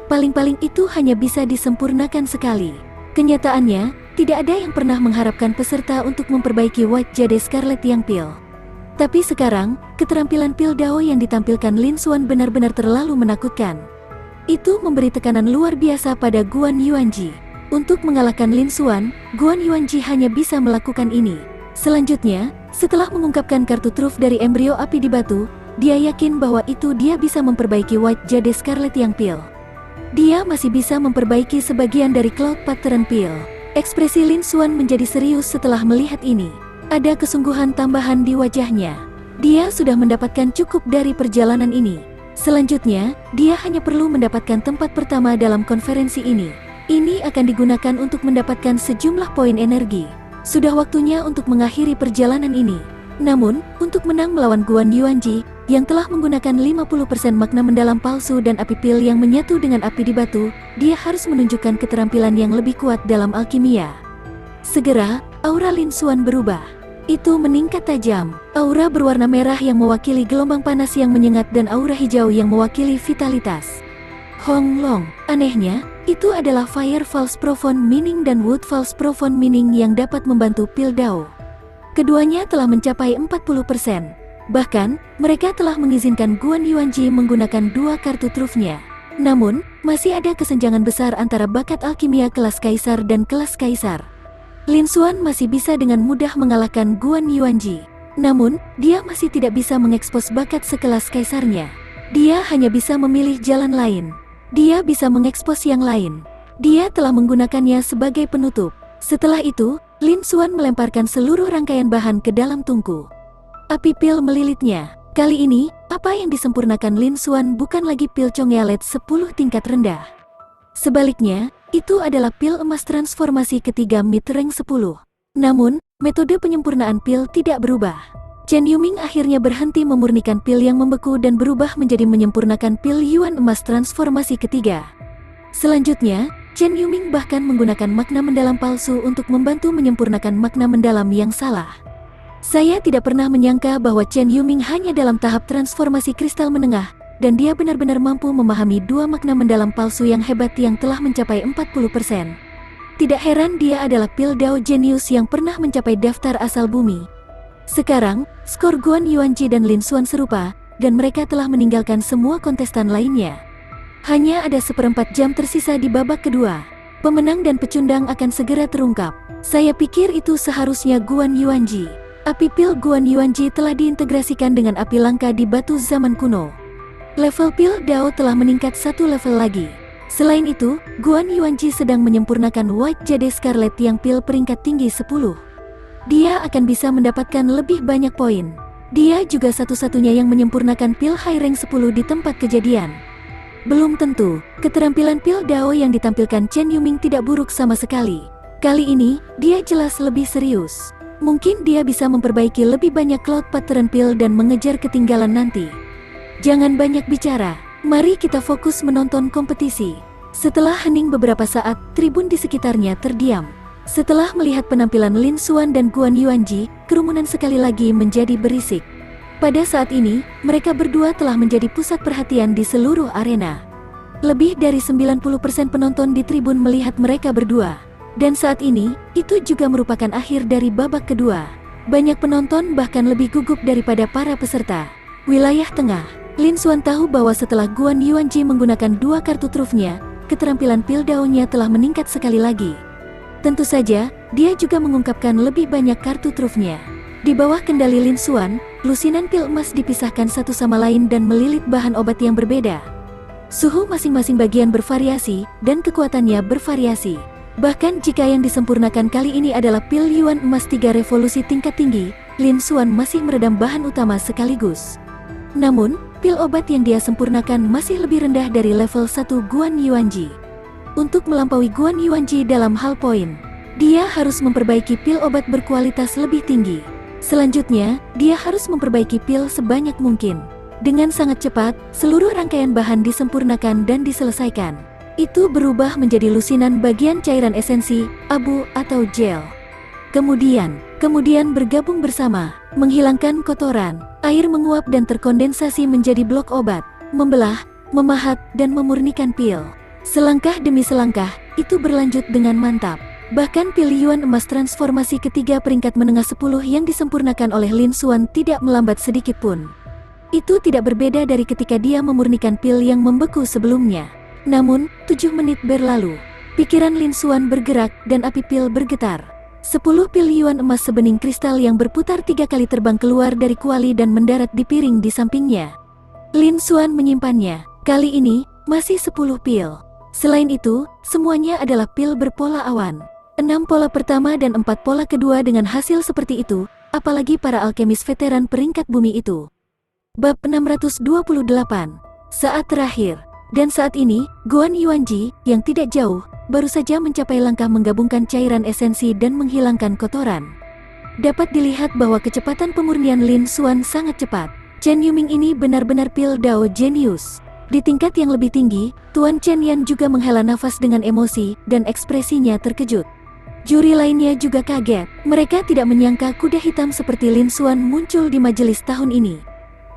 Paling-paling itu hanya bisa disempurnakan sekali. Kenyataannya, tidak ada yang pernah mengharapkan peserta untuk memperbaiki White Jade Scarlet Yang Pill. Tapi sekarang, keterampilan pil Dao yang ditampilkan Lin Xuan benar-benar terlalu menakutkan. Itu memberi tekanan luar biasa pada Guan Yuanji. Untuk mengalahkan Lin Xuan, Guan Yuanji hanya bisa melakukan ini. Selanjutnya, setelah mengungkapkan kartu truf dari embrio api di batu, dia yakin bahwa itu dia bisa memperbaiki White Jade Scarlet Yang Pill. Dia masih bisa memperbaiki sebagian dari Cloud Pattern Pill. Ekspresi Lin Xuan menjadi serius setelah melihat ini. Ada kesungguhan tambahan di wajahnya. Dia sudah mendapatkan cukup dari perjalanan ini. Selanjutnya, dia hanya perlu mendapatkan tempat pertama dalam konferensi ini. Ini akan digunakan untuk mendapatkan sejumlah poin energi. Sudah waktunya untuk mengakhiri perjalanan ini. Namun, untuk menang melawan Guan Yuanji, yang telah menggunakan 50% makna mendalam palsu dan api pil yang menyatu dengan api di batu, dia harus menunjukkan keterampilan yang lebih kuat dalam alkimia. Segera, aura Lin Xuan berubah. Itu meningkat tajam. Aura berwarna merah yang mewakili gelombang panas yang menyengat dan aura hijau yang mewakili vitalitas. Hong Long, anehnya, itu adalah Fire False Profound Meaning dan Wood False Profound Meaning yang dapat membantu pil Dao. Keduanya telah mencapai 40%. Bahkan, mereka telah mengizinkan Guan Yuanji menggunakan dua kartu trufnya. Namun, masih ada kesenjangan besar antara bakat alkimia kelas kaisar dan kelas kaisar. Lin Xuan masih bisa dengan mudah mengalahkan Guan Yuanji. Namun, dia masih tidak bisa mengekspos bakat sekelas kaisarnya. Dia hanya bisa memilih jalan lain. Dia bisa mengekspos yang lain. Dia telah menggunakannya sebagai penutup. Setelah itu, Lin Xuan melemparkan seluruh rangkaian bahan ke dalam tungku. Api pil melilitnya. Kali ini, apa yang disempurnakan Lin Xuan bukan lagi pil Chongyalet 10 tingkat rendah. Sebaliknya, itu adalah pil emas transformasi ketiga mid-rank 10. Namun, metode penyempurnaan pil tidak berubah. Chen Yuming akhirnya berhenti memurnikan pil yang membeku dan berubah menjadi menyempurnakan pil Yuan emas transformasi ketiga. Selanjutnya, Chen Yuming bahkan menggunakan makna mendalam palsu untuk membantu menyempurnakan makna mendalam yang salah. Saya tidak pernah menyangka bahwa Chen Yuming hanya dalam tahap transformasi kristal menengah, dan dia benar-benar mampu memahami dua makna mendalam palsu yang hebat yang telah mencapai 40%. Tidak heran dia adalah pil Dao Genius yang pernah mencapai daftar asal bumi. Sekarang, skor Guan Yuanji dan Lin Xuan serupa, dan mereka telah meninggalkan semua kontestan lainnya. Hanya ada seperempat jam tersisa di babak kedua. Pemenang dan pecundang akan segera terungkap. Saya pikir itu seharusnya Guan Yuanji. Api pil Guan Yuanji telah diintegrasikan dengan api langka di batu zaman kuno. Level pil Dao telah meningkat satu level lagi. Selain itu, Guan Yuanji sedang menyempurnakan White Jade Scarlet yang pil peringkat tinggi 10. Dia akan bisa mendapatkan lebih banyak poin. Dia juga satu-satunya yang menyempurnakan pil high rank 10 di tempat kejadian. Belum tentu, keterampilan pil Dao yang ditampilkan Chen Yuming tidak buruk sama sekali. Kali ini, dia jelas lebih serius. Mungkin dia bisa memperbaiki lebih banyak cloud pattern pil dan mengejar ketinggalan nanti. Jangan banyak bicara, mari kita fokus menonton kompetisi. Setelah hening beberapa saat, tribun di sekitarnya terdiam. Setelah melihat penampilan Lin Xuan dan Guan Yuanji, kerumunan sekali lagi menjadi berisik. Pada saat ini, mereka berdua telah menjadi pusat perhatian di seluruh arena. Lebih dari 90% penonton di tribun melihat mereka berdua. Dan saat ini, itu juga merupakan akhir dari babak kedua. Banyak penonton bahkan lebih gugup daripada para peserta. Wilayah tengah, Lin Xuan tahu bahwa setelah Guan Yuanji menggunakan 2 kartu trufnya, keterampilan pil Dao-nya telah meningkat sekali lagi. Tentu saja, dia juga mengungkapkan lebih banyak kartu trufnya. Di bawah kendali Lin Xuan, lusinan pil emas dipisahkan satu sama lain dan melilit bahan obat yang berbeda. Suhu masing-masing bagian bervariasi, dan kekuatannya bervariasi. Bahkan jika yang disempurnakan kali ini adalah pil Yuan emas 3 revolusi tingkat tinggi, Lin Xuan masih meredam bahan utama sekaligus. Namun, pil obat yang dia sempurnakan masih lebih rendah dari level 1 Guan Yuanji. Untuk melampaui Guan Yuanji dalam hal poin, dia harus memperbaiki pil obat berkualitas lebih tinggi. Selanjutnya, dia harus memperbaiki pil sebanyak mungkin. Dengan sangat cepat, seluruh rangkaian bahan disempurnakan dan diselesaikan. Itu berubah menjadi lusinan bagian cairan esensi, abu atau gel. Kemudian bergabung bersama, menghilangkan kotoran, air menguap dan terkondensasi menjadi blok obat, membelah, memahat, dan memurnikan pil. Selangkah demi selangkah, itu berlanjut dengan mantap. Bahkan pil Yuan emas transformasi ketiga peringkat menengah 10 yang disempurnakan oleh Lin Xuan tidak melambat sedikit pun. Itu tidak berbeda dari ketika dia memurnikan pil yang membeku sebelumnya. Namun, 7 menit berlalu. Pikiran Lin Xuan bergerak dan api pil bergetar. 10 pil Yuan emas sebening kristal yang berputar 3 kali terbang keluar dari kuali dan mendarat di piring di sampingnya. Lin Xuan menyimpannya. Kali ini, masih 10 pil. Selain itu, semuanya adalah pil berpola awan. 6 pola pertama dan 4 pola kedua dengan hasil seperti itu, apalagi para alkemis veteran peringkat bumi itu. Bab 628. Saat terakhir. Dan saat ini, Guan Yuanji, yang tidak jauh, baru saja mencapai langkah menggabungkan cairan esensi dan menghilangkan kotoran. Dapat dilihat bahwa kecepatan pemurnian Lin Xuan sangat cepat. Chen Yuming ini benar-benar pil Dao jenius. Di tingkat yang lebih tinggi, Tuan Chen Yan juga menghela nafas dengan emosi dan ekspresinya terkejut. Juri lainnya juga kaget. Mereka tidak menyangka kuda hitam seperti Lin Xuan muncul di majelis tahun ini.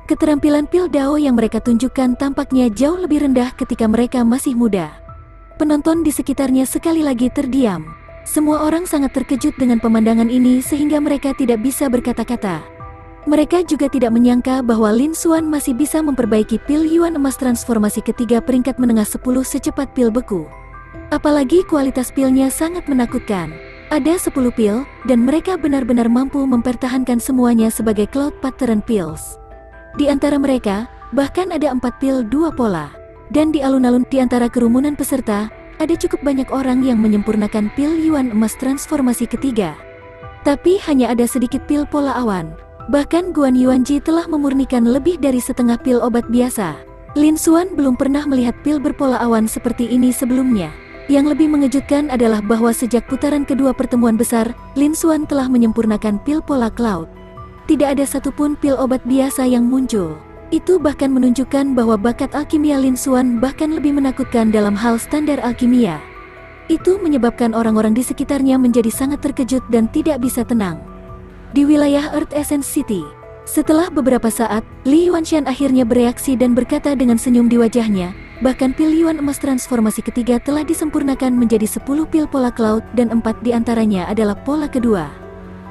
Keterampilan pil Dao yang mereka tunjukkan tampaknya jauh lebih rendah ketika mereka masih muda. Penonton di sekitarnya sekali lagi terdiam. Semua orang sangat terkejut dengan pemandangan ini sehingga mereka tidak bisa berkata-kata. Mereka juga tidak menyangka bahwa Lin Xuan masih bisa memperbaiki pil Yuan emas transformasi ketiga peringkat menengah 10 secepat pil beku. Apalagi kualitas pilnya sangat menakutkan. Ada 10 pil, dan mereka benar-benar mampu mempertahankan semuanya sebagai cloud pattern pills. Di antara mereka, bahkan ada 4 pil 2 pola. Dan di alun-alun di antara kerumunan peserta, ada cukup banyak orang yang menyempurnakan pil Yuan emas transformasi ketiga. Tapi hanya ada sedikit pil pola awan. Bahkan Guan Yuanji telah memurnikan lebih dari setengah pil obat biasa. Lin Xuan belum pernah melihat pil berpola awan seperti ini sebelumnya. Yang lebih mengejutkan adalah bahwa sejak putaran kedua pertemuan besar, Lin Xuan telah menyempurnakan pil pola cloud. Tidak ada satupun pil obat biasa yang muncul. Itu bahkan menunjukkan bahwa bakat alkimia Lin Xuan bahkan lebih menakutkan dalam hal standar alkimia. Itu menyebabkan orang-orang di sekitarnya menjadi sangat terkejut dan tidak bisa tenang. Di wilayah Earth Essence City, setelah beberapa saat, Li Yuanshan akhirnya bereaksi dan berkata dengan senyum di wajahnya, bahkan pil Yuan emas transformasi ketiga telah disempurnakan menjadi 10 pil pola cloud dan 4 diantaranya adalah pola kedua.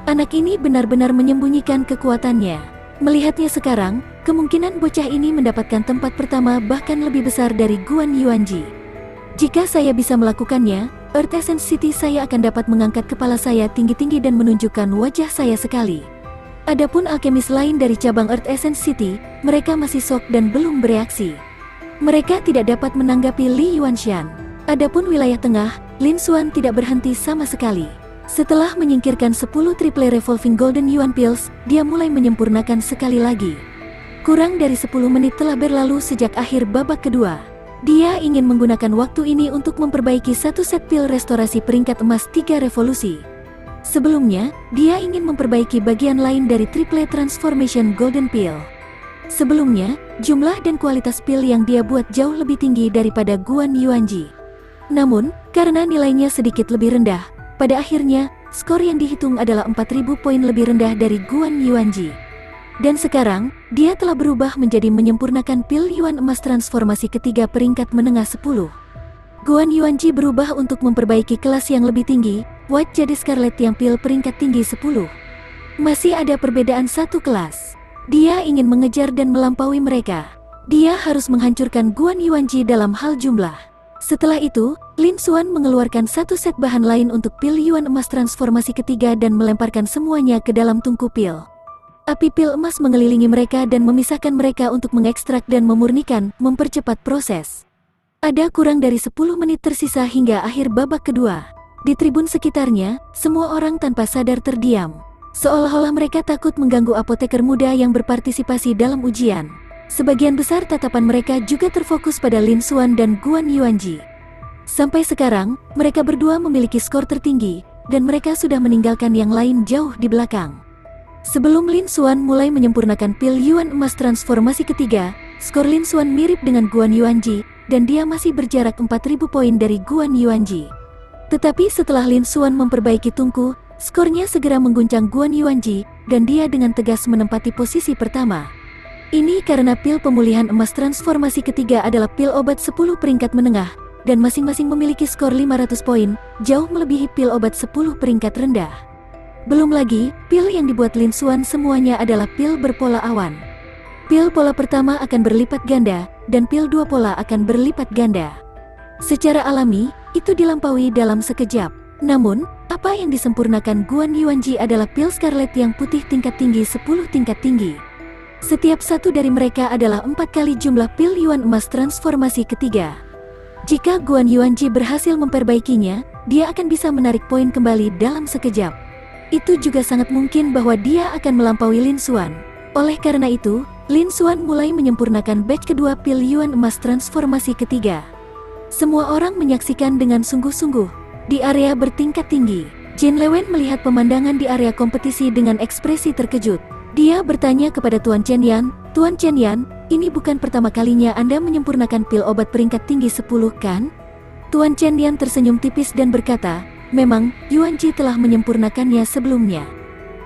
Anak ini benar-benar menyembunyikan kekuatannya. Melihatnya sekarang, kemungkinan bocah ini mendapatkan tempat pertama bahkan lebih besar dari Guan Yuanji. Jika saya bisa melakukannya, Earth Essence City saya akan dapat mengangkat kepala saya tinggi-tinggi dan menunjukkan wajah saya sekali. Adapun alkemis lain dari cabang Earth Essence City, mereka masih shock dan belum bereaksi. Mereka tidak dapat menanggapi Li Yuanshan. Adapun wilayah tengah, Lin Xuan tidak berhenti sama sekali. Setelah menyingkirkan 10 triple revolving golden yuan pills, dia mulai menyempurnakan sekali lagi. Kurang dari 10 menit telah berlalu sejak akhir babak kedua. Dia ingin menggunakan waktu ini untuk memperbaiki satu set pil restorasi peringkat emas 3 revolusi. Sebelumnya, dia ingin memperbaiki bagian lain dari triple transformation golden pill. Sebelumnya, jumlah dan kualitas pil yang dia buat jauh lebih tinggi daripada Guan Yuanji. Namun, karena nilainya sedikit lebih rendah, pada akhirnya, skor yang dihitung adalah 4.000 poin lebih rendah dari Guan Yuanji. Dan sekarang, dia telah berubah menjadi menyempurnakan pil yuan emas transformasi ketiga peringkat menengah 10. Guan Yuanji berubah untuk memperbaiki kelas yang lebih tinggi, White jadi Scarlet yang pil peringkat tinggi 10. Masih ada perbedaan satu kelas. Dia ingin mengejar dan melampaui mereka. Dia harus menghancurkan Guan Yuanji dalam hal jumlah. Setelah itu, Lin Xuan mengeluarkan satu set bahan lain untuk pil yuan emas transformasi ketiga dan melemparkan semuanya ke dalam tungku pil. Api pil emas mengelilingi mereka dan memisahkan mereka untuk mengekstrak dan memurnikan, mempercepat proses. Ada kurang dari 10 menit tersisa hingga akhir babak kedua. Di tribun sekitarnya, semua orang tanpa sadar terdiam. Seolah-olah mereka takut mengganggu apoteker muda yang berpartisipasi dalam ujian. Sebagian besar tatapan mereka juga terfokus pada Lin Xuan dan Guan Yuanji. Sampai sekarang, mereka berdua memiliki skor tertinggi, dan mereka sudah meninggalkan yang lain jauh di belakang. Sebelum Lin Xuan mulai menyempurnakan pil yuan emas transformasi ketiga, skor Lin Xuan mirip dengan Guan Yuanji, dan dia masih berjarak 4.000 poin dari Guan Yuanji. Tetapi setelah Lin Xuan memperbaiki tungku, skornya segera mengguncang Guan Yuanji, dan dia dengan tegas menempati posisi pertama. Ini karena pil pemulihan emas transformasi ketiga adalah pil obat 10 peringkat menengah, dan masing-masing memiliki skor 500 poin, jauh melebihi pil obat 10 peringkat rendah. Belum lagi, pil yang dibuat Lin Xuan semuanya adalah pil berpola awan. Pil pola pertama akan berlipat ganda, dan pil dua pola akan berlipat ganda. Secara alami, itu dilampaui dalam sekejap. Namun, apa yang disempurnakan Guan Yuanji adalah pil Scarlet yang putih tingkat tinggi 10 tingkat tinggi. Setiap satu dari mereka adalah 4 kali jumlah pil yuan emas transformasi ketiga. Jika Guan Yuanji berhasil memperbaikinya, dia akan bisa menarik poin kembali dalam sekejap. Itu juga sangat mungkin bahwa dia akan melampaui Lin Xuan. Oleh karena itu, Lin Xuan mulai menyempurnakan batch kedua pil yuan emas transformasi ketiga. Semua orang menyaksikan dengan sungguh-sungguh. Di area bertingkat tinggi, Jin Lewen melihat pemandangan di area kompetisi dengan ekspresi terkejut. Dia bertanya kepada Tuan Chen Yan, "Tuan Chen Yan, ini bukan pertama kalinya Anda menyempurnakan pil obat peringkat tinggi 10, kan?" Tuan Chen Yan tersenyum tipis dan berkata, "Memang, Yuanji telah menyempurnakannya sebelumnya.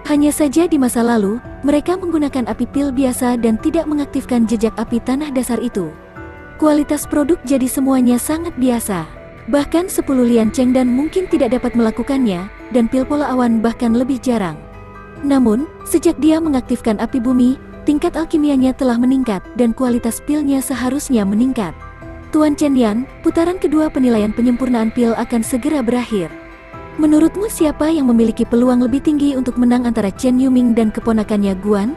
Hanya saja di masa lalu, mereka menggunakan api pil biasa dan tidak mengaktifkan jejak api tanah dasar itu. Kualitas produk jadi semuanya sangat biasa. Bahkan 10 Lian Cheng dan mungkin tidak dapat melakukannya, dan pil pola awan bahkan lebih jarang. Namun, sejak dia mengaktifkan api bumi, tingkat alkimianya telah meningkat dan kualitas pilnya seharusnya meningkat." Tuan Chen Yan, putaran kedua penilaian penyempurnaan pil akan segera berakhir. Menurutmu siapa yang memiliki peluang lebih tinggi untuk menang antara Chen Yuming dan keponakannya Guan?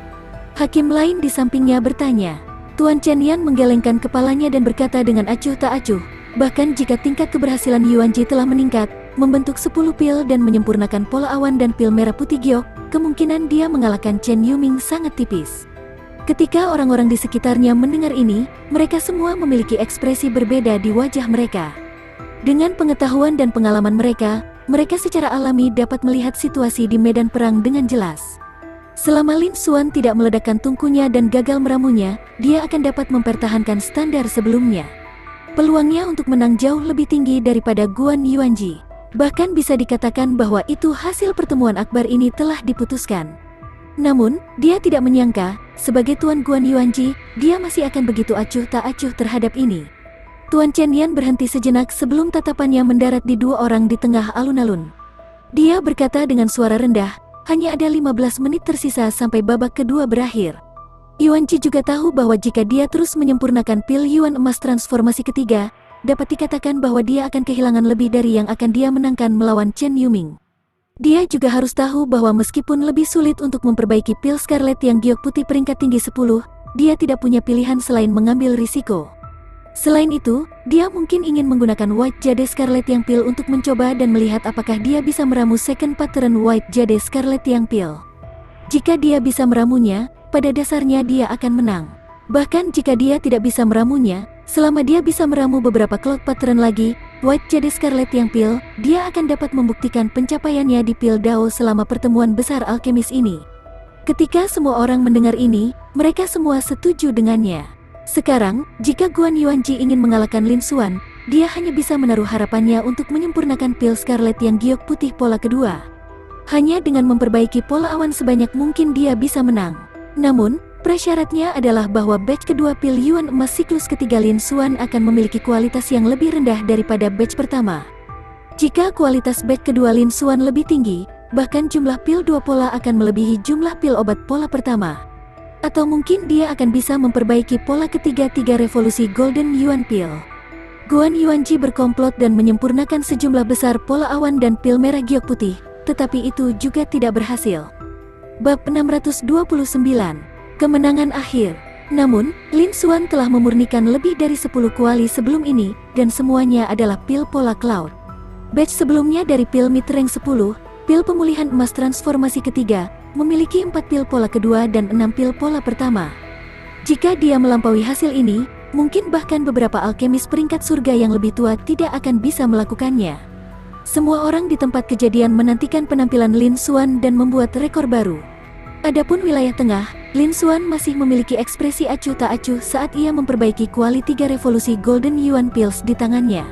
Hakim lain di sampingnya bertanya. Tuan Chen Yan menggelengkan kepalanya dan berkata dengan acuh tak acuh, "Bahkan jika tingkat keberhasilan Yuanji telah meningkat, membentuk 10 pil dan menyempurnakan pola awan dan pil merah putih giok, kemungkinan dia mengalahkan Chen Yuming sangat tipis." Ketika orang-orang di sekitarnya mendengar ini, mereka semua memiliki ekspresi berbeda di wajah mereka. Dengan pengetahuan dan pengalaman mereka secara alami dapat melihat situasi di medan perang dengan jelas. Selama Lin Xuan tidak meledakkan tungkunya dan gagal meramunya, dia akan dapat mempertahankan standar sebelumnya. Peluangnya untuk menang jauh lebih tinggi daripada Guan Yuanji. Bahkan bisa dikatakan bahwa itu hasil pertemuan akbar ini telah diputuskan. Namun, dia tidak menyangka, sebagai Tuan Guan Yuanji, dia masih akan begitu acuh tak acuh terhadap ini. Tuan Chen Yan berhenti sejenak sebelum tatapannya mendarat di dua orang di tengah alun-alun. Dia berkata dengan suara rendah, "Hanya ada 15 menit tersisa sampai babak kedua berakhir." Yuanji juga tahu bahwa jika dia terus menyempurnakan pil yuan emas transformasi ketiga, dapat dikatakan bahwa dia akan kehilangan lebih dari yang akan dia menangkan melawan Chen Yuming. Dia juga harus tahu bahwa meskipun lebih sulit untuk memperbaiki pil Scarlet yang giok putih peringkat tinggi 10, dia tidak punya pilihan selain mengambil risiko. Selain itu, dia mungkin ingin menggunakan White Jade Scarlet Young Pill untuk mencoba dan melihat apakah dia bisa meramu second pattern White Jade Scarlet Young Pill. Jika dia bisa meramunya, pada dasarnya dia akan menang. Bahkan jika dia tidak bisa meramunya, selama dia bisa meramu beberapa cloud pattern lagi, White Jade Scarlet Young Pill, dia akan dapat membuktikan pencapaiannya di Pill Dao selama pertemuan besar alkemis ini. Ketika semua orang mendengar ini, mereka semua setuju dengannya. Sekarang, jika Guan Yuanji ingin mengalahkan Lin Xuan, dia hanya bisa menaruh harapannya untuk menyempurnakan pil Scarlet yang giok putih pola kedua. Hanya dengan memperbaiki pola awan sebanyak mungkin dia bisa menang. Namun, prasyaratnya adalah bahwa batch kedua pil Yuan emas siklus ketiga Lin Xuan akan memiliki kualitas yang lebih rendah daripada batch pertama. Jika kualitas batch kedua Lin Xuan lebih tinggi, bahkan jumlah pil dua pola akan melebihi jumlah pil obat pola pertama. Atau mungkin dia akan bisa memperbaiki pola ketiga tiga revolusi Golden Yuan Pill. Guan Yuanji berkomplot dan menyempurnakan sejumlah besar pola awan dan pil merah giok putih, tetapi itu juga tidak berhasil. Bab 629. Kemenangan akhir. Namun, Lin Xuan telah memurnikan lebih dari 10 kuali sebelum ini, dan semuanya adalah pil pola cloud. Batch sebelumnya dari pil mid-rank 10, pil pemulihan emas transformasi ketiga, memiliki 4 pil pola kedua dan 6 pil pola pertama. Jika dia melampaui hasil ini, mungkin bahkan beberapa alkemis peringkat surga yang lebih tua tidak akan bisa melakukannya. Semua orang di tempat kejadian menantikan penampilan Lin Xuan dan membuat rekor baru. Adapun wilayah tengah, Lin Xuan masih memiliki ekspresi acuh tak acuh saat ia memperbaiki kuali 3 revolusi Golden Yuan Pills di tangannya.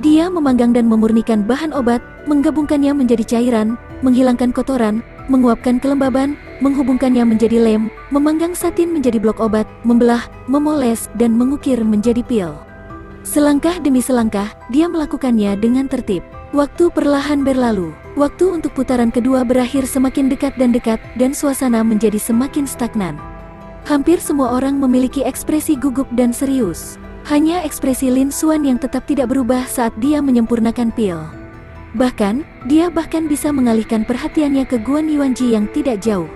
Dia memanggang dan memurnikan bahan obat, menggabungkannya menjadi cairan, menghilangkan kotoran, menguapkan kelembaban, menghubungkannya menjadi lem, memanggang satin menjadi blok obat, membelah, memoles, dan mengukir menjadi pil. Selangkah demi selangkah, dia melakukannya dengan tertib. Waktu perlahan berlalu. Waktu untuk putaran kedua berakhir semakin dekat, dan suasana menjadi semakin stagnan. Hampir semua orang memiliki ekspresi gugup dan serius. Hanya ekspresi Lin Xuan yang tetap tidak berubah saat dia menyempurnakan pil. Bahkan, dia bisa mengalihkan perhatiannya ke Guan Yuanji yang tidak jauh.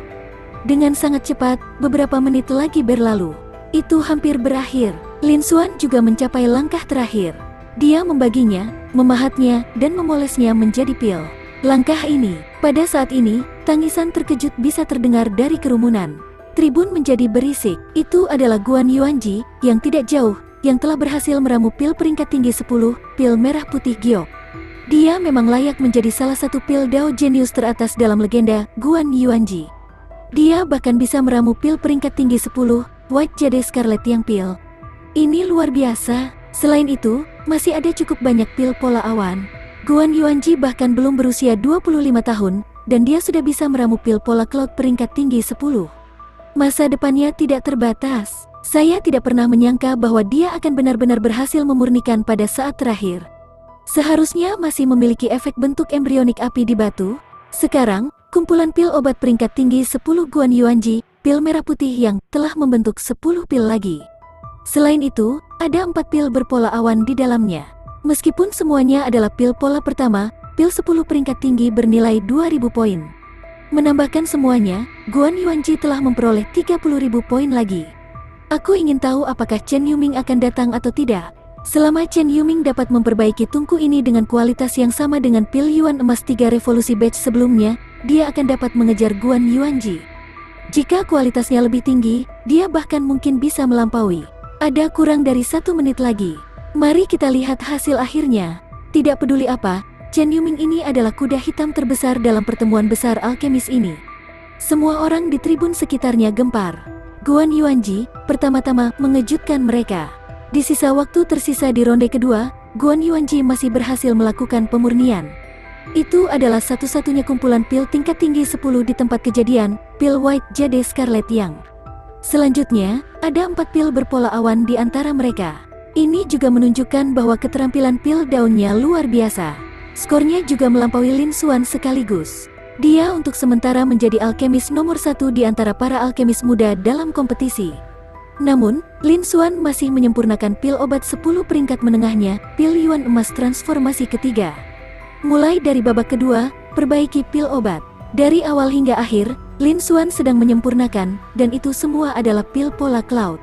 Dengan sangat cepat, beberapa menit lagi berlalu. Itu hampir berakhir. Lin Xuan juga mencapai langkah terakhir. Dia membaginya, memahatnya, dan memolesnya menjadi pil. Langkah ini, pada saat ini, tangisan terkejut bisa terdengar dari kerumunan. Tribun menjadi berisik. Itu adalah Guan Yuanji, yang tidak jauh, yang telah berhasil meramu pil peringkat tinggi 10, pil merah putih giok. Dia memang layak menjadi salah satu pil Dao jenius teratas dalam legenda Guan Yuanji. Dia bahkan bisa meramu pil peringkat tinggi 10, White Jade Scarlet Young Pill. Ini luar biasa. Selain itu, masih ada cukup banyak pil pola awan. Guan Yuanji bahkan belum berusia 25 tahun, dan dia sudah bisa meramu pil pola cloud peringkat tinggi 10. Masa depannya tidak terbatas. Saya tidak pernah menyangka bahwa dia akan benar-benar berhasil memurnikan pada saat terakhir. Seharusnya masih memiliki efek bentuk embrionik api di batu. Sekarang, kumpulan pil obat peringkat tinggi 10 Guan Yuanji, pil merah putih yang telah membentuk 10 pil lagi. Selain itu, ada 4 pil berpola awan di dalamnya. Meskipun semuanya adalah pil pola pertama, pil 10 peringkat tinggi bernilai 2000 poin. Menambahkan semuanya, Guan Yuanji telah memperoleh 30.000 poin lagi. Aku ingin tahu apakah Chen Yuming akan datang atau tidak. Selama Chen Yuming dapat memperbaiki tungku ini dengan kualitas yang sama dengan pil Yuan emas 3 revolusi batch sebelumnya, dia akan dapat mengejar Guan Yuanji. Jika kualitasnya lebih tinggi, dia bahkan mungkin bisa melampaui. Ada kurang dari 1 menit lagi. Mari kita lihat hasil akhirnya. Tidak peduli apa, Chen Yuming ini adalah kuda hitam terbesar dalam pertemuan besar alkemis ini. Semua orang di tribun sekitarnya gempar. Guan Yuanji, pertama-tama, mengejutkan mereka. Di sisa waktu tersisa di ronde kedua, Guan Yuanji masih berhasil melakukan pemurnian. Itu adalah satu-satunya kumpulan pil tingkat tinggi 10 di tempat kejadian, pil White Jade Scarlet Young. Selanjutnya, ada 4 pil berpola awan di antara mereka. Ini juga menunjukkan bahwa keterampilan pil daunnya luar biasa. Skornya juga melampaui Lin Xuan sekaligus. Dia untuk sementara menjadi alkemis nomor 1 di antara para alkemis muda dalam kompetisi. Namun, Lin Xuan masih menyempurnakan pil obat 10 peringkat menengahnya, pil Yuan emas transformasi ketiga. Mulai dari babak kedua, perbaiki pil obat. Dari awal hingga akhir, Lin Xuan sedang menyempurnakan, dan itu semua adalah pil pola cloud.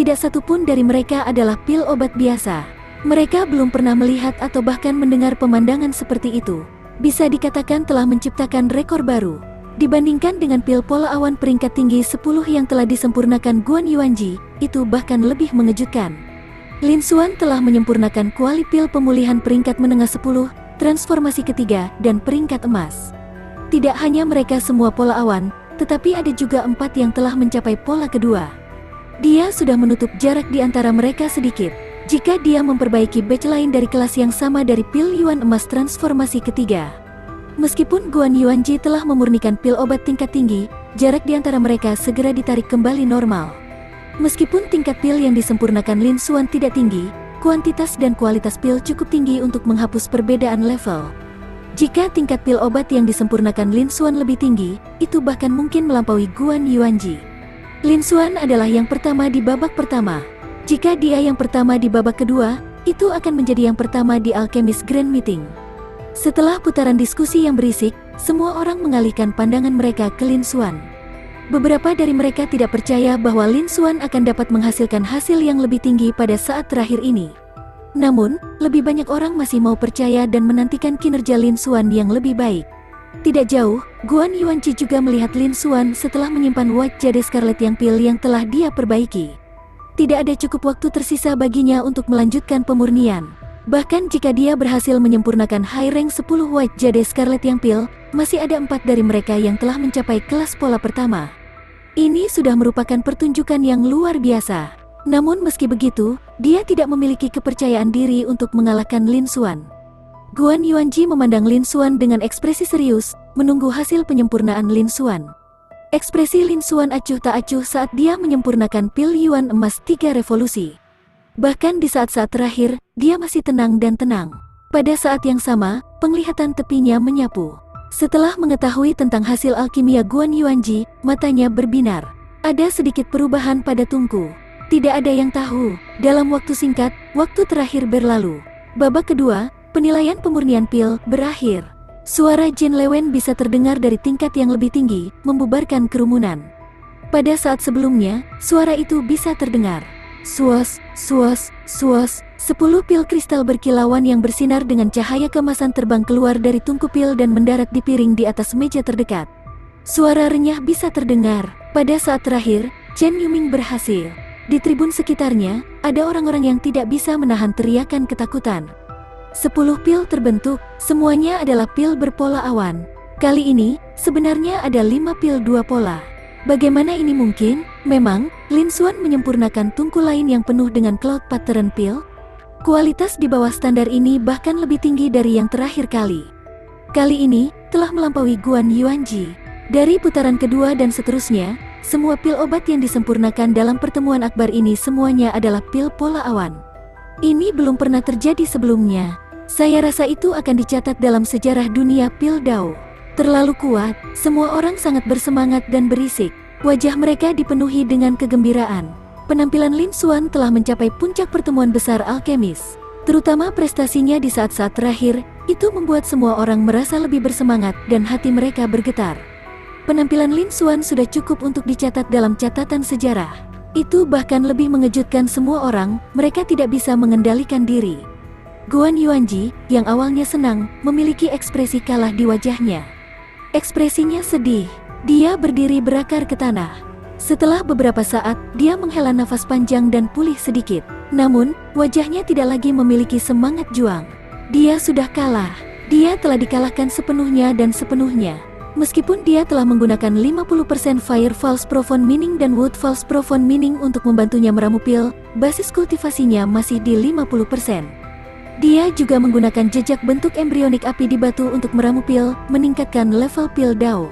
Tidak satu pun dari mereka adalah pil obat biasa. Mereka belum pernah melihat atau bahkan mendengar pemandangan seperti itu. Bisa dikatakan telah menciptakan rekor baru. Dibandingkan dengan pil pola awan peringkat tinggi 10 yang telah disempurnakan Guan Yuanji, itu bahkan lebih mengejutkan. Lin Xuan telah menyempurnakan kuali pil pemulihan peringkat menengah 10, transformasi ketiga, dan peringkat emas. Tidak hanya mereka semua pola awan, tetapi ada juga 4 yang telah mencapai pola kedua. Dia sudah menutup jarak di antara mereka sedikit. Jika dia memperbaiki batch lain dari kelas yang sama dari pil Yuan emas transformasi ketiga. Meskipun Guan Yuanji telah memurnikan pil obat tingkat tinggi, jarak di antara mereka segera ditarik kembali normal. Meskipun tingkat pil yang disempurnakan Lin Xuan tidak tinggi, kuantitas dan kualitas pil cukup tinggi untuk menghapus perbedaan level. Jika tingkat pil obat yang disempurnakan Lin Xuan lebih tinggi, itu bahkan mungkin melampaui Guan Yuanji. Lin Xuan adalah yang pertama di babak pertama. Jika dia yang pertama di babak kedua, itu akan menjadi yang pertama di Alchemist Grand Meeting. Setelah putaran diskusi yang berisik, semua orang mengalihkan pandangan mereka ke Lin Xuan. Beberapa dari mereka tidak percaya bahwa Lin Xuan akan dapat menghasilkan hasil yang lebih tinggi pada saat terakhir ini. Namun, lebih banyak orang masih mau percaya dan menantikan kinerja Lin Xuan yang lebih baik. Tidak jauh, Guan Yuanji juga melihat Lin Xuan setelah menyimpan White Jade Scarlet yang pil yang telah dia perbaiki. Tidak ada cukup waktu tersisa baginya untuk melanjutkan pemurnian. Bahkan jika dia berhasil menyempurnakan high rank 10 White Jade Scarlet yang pil, masih ada 4 dari mereka yang telah mencapai kelas pola pertama. Ini sudah merupakan pertunjukan yang luar biasa. Namun meski begitu, dia tidak memiliki kepercayaan diri untuk mengalahkan Lin Xuan. Guan Yuanji memandang Lin Xuan dengan ekspresi serius, menunggu hasil penyempurnaan Lin Xuan. Ekspresi Lin Xuan acuh tak acuh saat dia menyempurnakan pil Yuan emas 3 revolusi. Bahkan di saat-saat terakhir, dia masih tenang dan tenang. Pada saat yang sama, penglihatan tepinya menyapu. Setelah mengetahui tentang hasil alkimia Guan Yuanji, matanya berbinar. Ada sedikit perubahan pada tungku. Tidak ada yang tahu. Dalam waktu singkat, waktu terakhir berlalu. Babak kedua, penilaian pemurnian pil berakhir. Suara Jin Lewen bisa terdengar dari tingkat yang lebih tinggi, membubarkan kerumunan. Pada saat sebelumnya, suara itu bisa terdengar. Suos, suos, suos, 10 pil kristal berkilauan yang bersinar dengan cahaya keemasan terbang keluar dari tungku pil dan mendarat di piring di atas meja terdekat. Suara renyah bisa terdengar. Pada saat terakhir, Chen Yuming berhasil. Di tribun sekitarnya, ada orang-orang yang tidak bisa menahan teriakan ketakutan. 10 pil terbentuk, semuanya adalah pil berpola awan. Kali ini, sebenarnya ada 5 pil 2 pola. Bagaimana ini mungkin? Memang, Lin Xuan menyempurnakan tungku lain yang penuh dengan cloud pattern pil. Kualitas di bawah standar ini bahkan lebih tinggi dari yang terakhir kali. Kali ini, telah melampaui Guan Yuanji. Dari putaran kedua dan seterusnya, semua pil obat yang disempurnakan dalam pertemuan akbar ini semuanya adalah pil pola awan. Ini belum pernah terjadi sebelumnya. Saya rasa itu akan dicatat dalam sejarah dunia pil Dao. Terlalu kuat, semua orang sangat bersemangat dan berisik. Wajah mereka dipenuhi dengan kegembiraan. Penampilan Lin Xuan telah mencapai puncak pertemuan besar alkemis. Terutama prestasinya di saat-saat terakhir, itu membuat semua orang merasa lebih bersemangat dan hati mereka bergetar. Penampilan Lin Xuan sudah cukup untuk dicatat dalam catatan sejarah. Itu bahkan lebih mengejutkan semua orang, mereka tidak bisa mengendalikan diri. Guan Yuanji, yang awalnya senang, memiliki ekspresi kalah di wajahnya. Ekspresinya sedih. Dia berdiri berakar ke tanah. Setelah beberapa saat, dia menghela nafas panjang dan pulih sedikit. Namun, wajahnya tidak lagi memiliki semangat juang. Dia sudah kalah. Dia telah dikalahkan sepenuhnya dan sepenuhnya. Meskipun dia telah menggunakan 50% Fire False Profound Mining dan Wood False Profound Mining untuk membantunya meramu pil, basis kultivasinya masih di 50%. Dia juga menggunakan jejak bentuk embrionik api di batu untuk meramu pil, meningkatkan level pil Dao.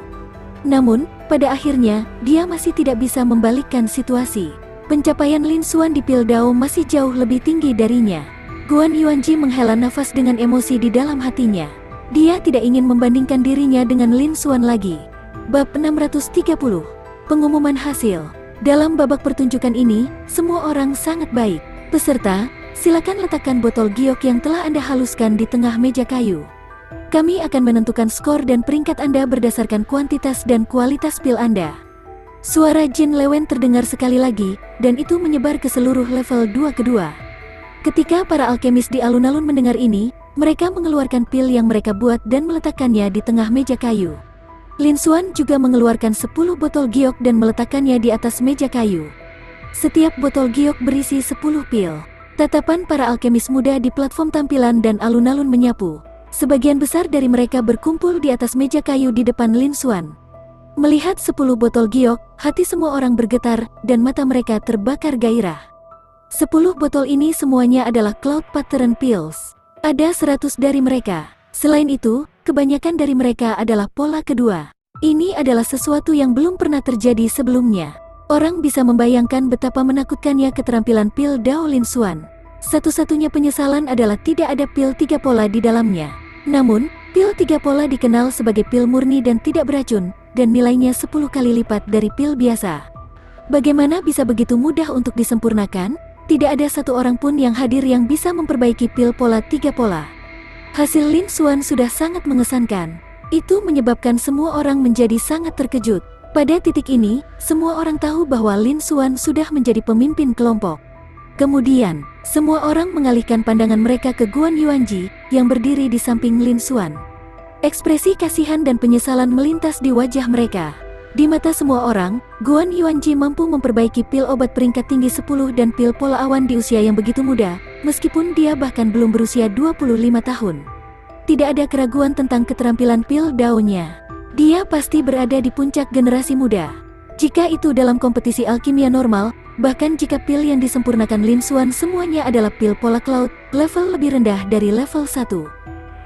Namun, pada akhirnya, dia masih tidak bisa membalikkan situasi. Pencapaian Lin Xuan di pil Dao masih jauh lebih tinggi darinya. Guan Yuanji menghela nafas dengan emosi di dalam hatinya. Dia tidak ingin membandingkan dirinya dengan Lin Xuan lagi. Bab 630. Pengumuman hasil. Dalam babak pertunjukan ini, semua orang sangat baik. Peserta, silakan letakkan botol giok yang telah Anda haluskan di tengah meja kayu. Kami akan menentukan skor dan peringkat Anda berdasarkan kuantitas dan kualitas pil Anda. Suara Jin Lewen terdengar sekali lagi, dan itu menyebar ke seluruh level 2 kedua. Ketika para alkemis di alun-alun mendengar ini, mereka mengeluarkan pil yang mereka buat dan meletakkannya di tengah meja kayu. Lin Xuan juga mengeluarkan 10 botol giok dan meletakkannya di atas meja kayu. Setiap botol giok berisi 10 pil. Tatapan para alkemis muda di platform tampilan dan alun-alun menyapu. Sebagian besar dari mereka berkumpul di atas meja kayu di depan Lin Xuan. Melihat 10 botol giok, hati semua orang bergetar, dan mata mereka terbakar gairah. 10 botol ini semuanya adalah Cloud Pattern Pills. Ada 100 dari mereka. Selain itu, kebanyakan dari mereka adalah pola kedua. Ini adalah sesuatu yang belum pernah terjadi sebelumnya. Orang bisa membayangkan betapa menakutkannya keterampilan pil Dao Lin Xuan. Satu-satunya penyesalan adalah tidak ada pil 3 pola di dalamnya. Namun, pil 3 pola dikenal sebagai pil murni dan tidak beracun, dan nilainya 10 kali lipat dari pil biasa. Bagaimana bisa begitu mudah untuk disempurnakan? Tidak ada satu orang pun yang hadir yang bisa memperbaiki pil pola 3 pola. Hasil Lin Xuan sudah sangat mengesankan. Itu menyebabkan semua orang menjadi sangat terkejut. Pada titik ini, semua orang tahu bahwa Lin Xuan sudah menjadi pemimpin kelompok. Kemudian, semua orang mengalihkan pandangan mereka ke Guan Yuanji, yang berdiri di samping Lin Xuan. Ekspresi kasihan dan penyesalan melintas di wajah mereka. Di mata semua orang, Guan Yuanji mampu memperbaiki pil obat peringkat tinggi 10 dan pil pola awan di usia yang begitu muda, meskipun dia bahkan belum berusia 25 tahun. Tidak ada keraguan tentang keterampilan pil Dao-nya. Dia pasti berada di puncak generasi muda. Jika itu dalam kompetisi alkimia normal, bahkan jika pil yang disempurnakan Lin Xuan semuanya adalah pil pola Cloud, level lebih rendah dari level 1.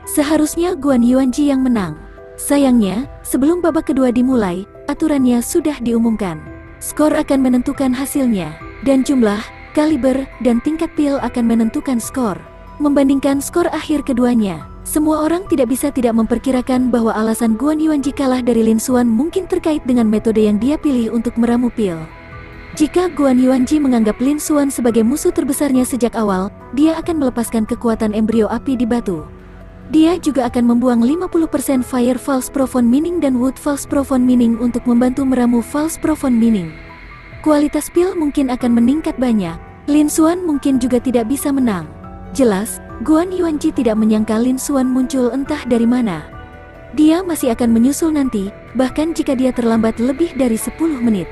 Seharusnya Guan Yuanji yang menang. Sayangnya, sebelum babak kedua dimulai, aturannya sudah diumumkan. Skor akan menentukan hasilnya, dan jumlah, kaliber, dan tingkat pil akan menentukan skor. Membandingkan skor akhir keduanya, semua orang tidak bisa tidak memperkirakan bahwa alasan Guan Yuanji kalah dari Lin Xuan mungkin terkait dengan metode yang dia pilih untuk meramu pil. Jika Guan Yuanji menganggap Lin Xuan sebagai musuh terbesarnya sejak awal, dia akan melepaskan kekuatan embrio api di batu. Dia juga akan membuang 50% Fire False Profound Meaning dan Wood False Profound Meaning untuk membantu meramu False Profound Meaning. Kualitas pil mungkin akan meningkat banyak. Lin Xuan mungkin juga tidak bisa menang. Jelas, Guan Yuanji tidak menyangka Lin Xuan muncul entah dari mana. Dia masih akan menyusul nanti, bahkan jika dia terlambat lebih dari 10 menit.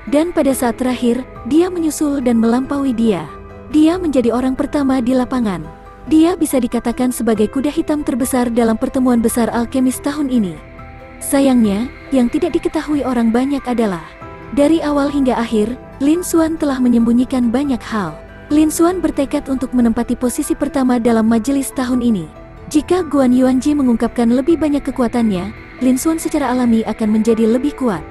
Dan pada saat terakhir, dia menyusul dan melampaui dia. Dia menjadi orang pertama di lapangan. Dia bisa dikatakan sebagai kuda hitam terbesar dalam pertemuan besar alkemis tahun ini. Sayangnya, yang tidak diketahui orang banyak adalah, dari awal hingga akhir, Lin Xuan telah menyembunyikan banyak hal. Lin Xuan bertekad untuk menempati posisi pertama dalam majelis tahun ini. Jika Guan Yuanji mengungkapkan lebih banyak kekuatannya, Lin Xuan secara alami akan menjadi lebih kuat.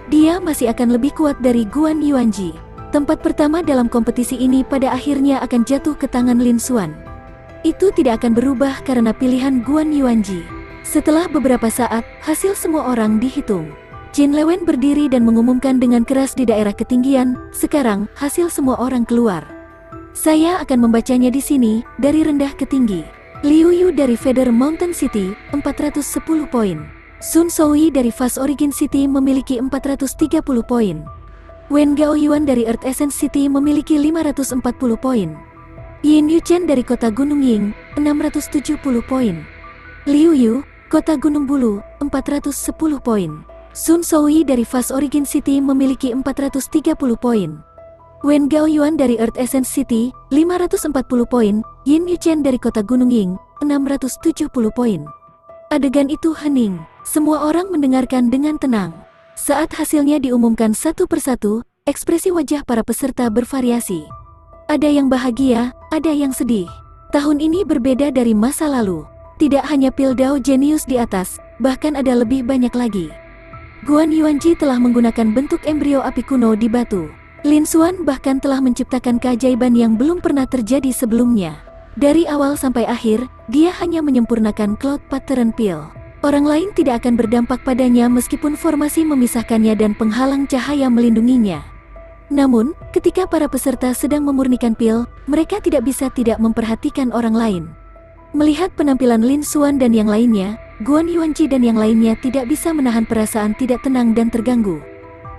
Dia masih akan lebih kuat dari Guan Yuanji. Tempat pertama dalam kompetisi ini pada akhirnya akan jatuh ke tangan Lin Xuan. Itu tidak akan berubah karena pilihan Guan Yuanji. Setelah beberapa saat, hasil semua orang dihitung. Jin Lewen berdiri dan mengumumkan dengan keras di daerah ketinggian, "Sekarang, hasil semua orang keluar. Saya akan membacanya di sini, dari rendah ke tinggi. Liu Yu dari Feather Mountain City, 410 poin. Sun Soui dari Fast Origin City memiliki 430 poin. Wen Gaoyuan dari Earth Essence City memiliki 540 poin. Yin Yuchen dari Kota Gunung Ying, 670 poin. Liu Yu, Kota Gunung Bulu, 410 poin. Sun Soui dari Fast Origin City memiliki 430 poin. Wen Gaoyuan dari Earth Essence City, 540 poin. Yin Yuchen dari Kota Gunung Ying, 670 poin. Adegan itu hening. Semua orang mendengarkan dengan tenang. Saat hasilnya diumumkan satu persatu, ekspresi wajah para peserta bervariasi. Ada yang bahagia, ada yang sedih. Tahun ini berbeda dari masa lalu. Tidak hanya pil Dao Genius di atas, bahkan ada lebih banyak lagi. Guan Yuanji telah menggunakan bentuk embrio api kuno di batu. Lin Xuan bahkan telah menciptakan keajaiban yang belum pernah terjadi sebelumnya. Dari awal sampai akhir, dia hanya menyempurnakan Cloud Pattern Pil. Orang lain tidak akan berdampak padanya meskipun formasi memisahkannya dan penghalang cahaya melindunginya. Namun, ketika para peserta sedang memurnikan pil, mereka tidak bisa tidak memperhatikan orang lain. Melihat penampilan Lin Xuan dan yang lainnya, Guan Yuanji dan yang lainnya tidak bisa menahan perasaan tidak tenang dan terganggu.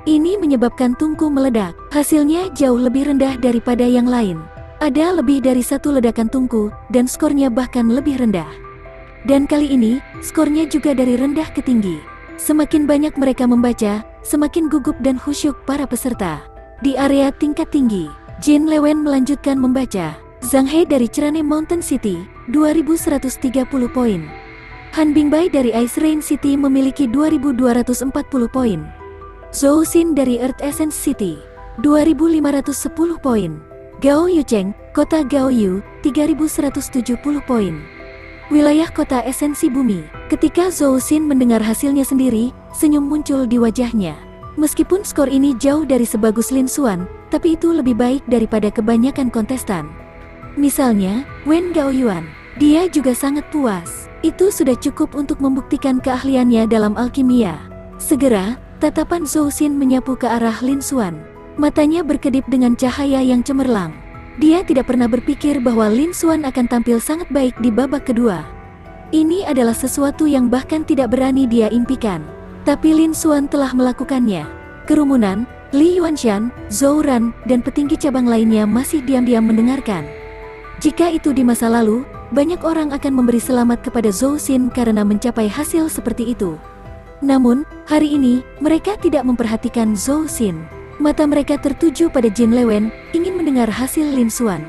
Ini menyebabkan tungku meledak. Hasilnya jauh lebih rendah daripada yang lain. Ada lebih dari satu ledakan tungku, dan skornya bahkan lebih rendah. Dan kali ini, skornya juga dari rendah ke tinggi. Semakin banyak mereka membaca, semakin gugup dan khusyuk para peserta. Di area tingkat tinggi, Jin Lewen melanjutkan membaca. Zhang He dari Cerane Mountain City, 2130 poin. Han Bingbai dari Ice Rain City memiliki 2240 poin. Zhou Xin dari Earth Essence City, 2510 poin. Gao Yucheng, kota Gaoyu, 3170 poin. Wilayah kota esensi bumi. Ketika Zhou Xin mendengar hasilnya sendiri, senyum muncul di wajahnya. Meskipun skor ini jauh dari sebagus Lin Xuan, tapi itu lebih baik daripada kebanyakan kontestan. Misalnya, Wen Gaoyuan. Dia juga sangat puas. Itu sudah cukup untuk membuktikan keahliannya dalam alkimia. Segera, tatapan Zhou Xin menyapu ke arah Lin Xuan. Matanya berkedip dengan cahaya yang cemerlang. Dia tidak pernah berpikir bahwa Lin Xuan akan tampil sangat baik di babak kedua. Ini adalah sesuatu yang bahkan tidak berani dia impikan. Tapi Lin Xuan telah melakukannya. Kerumunan, Li Yuanshan, Zhou Ran, dan petinggi cabang lainnya masih diam-diam mendengarkan. Jika itu di masa lalu, banyak orang akan memberi selamat kepada Zhou Xin karena mencapai hasil seperti itu. Namun, hari ini, mereka tidak memperhatikan Zhou Xin. Mata mereka tertuju pada Jin Lewen, ingin mendengar hasil Lin Xuan.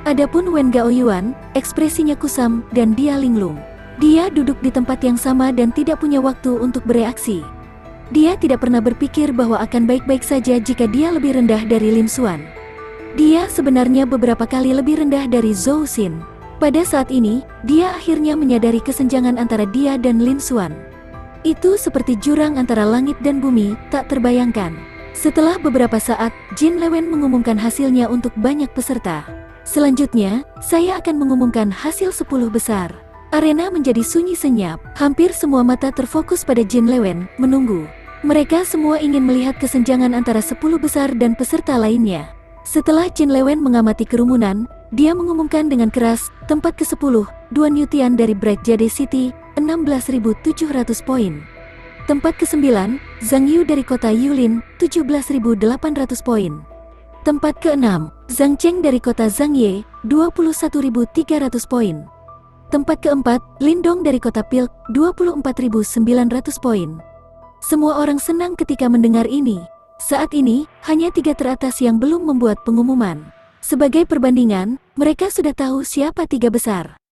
Adapun Wen Gaoyuan, ekspresinya kusam dan dia linglung. Dia duduk di tempat yang sama dan tidak punya waktu untuk bereaksi. Dia tidak pernah berpikir bahwa akan baik-baik saja jika dia lebih rendah dari Lin Xuan. Dia sebenarnya beberapa kali lebih rendah dari Zhou Xin. Pada saat ini, dia akhirnya menyadari kesenjangan antara dia dan Lin Xuan. Itu seperti jurang antara langit dan bumi, tak terbayangkan. Setelah beberapa saat, Jin Lewen mengumumkan hasilnya untuk banyak peserta. Selanjutnya, saya akan mengumumkan hasil 10 besar. Arena menjadi sunyi senyap. Hampir semua mata terfokus pada Jin Lewen, menunggu. Mereka semua ingin melihat kesenjangan antara 10 besar dan peserta lainnya. Setelah Jin Lewen mengamati kerumunan, dia mengumumkan dengan keras, tempat ke-10, Duan Yutian dari Bright Jade City, 16.700 poin. Tempat ke-9, Zhang Yu dari kota Yulin, 17.800 poin. Tempat ke-6, Zhang Cheng dari kota Zhangye, 21.300 poin. Tempat ke-4, Lindong dari kota Pilk, 24.900 poin. Semua orang senang ketika mendengar ini. Saat ini, hanya 3 teratas yang belum membuat pengumuman. Sebagai perbandingan, mereka sudah tahu siapa 3 besar.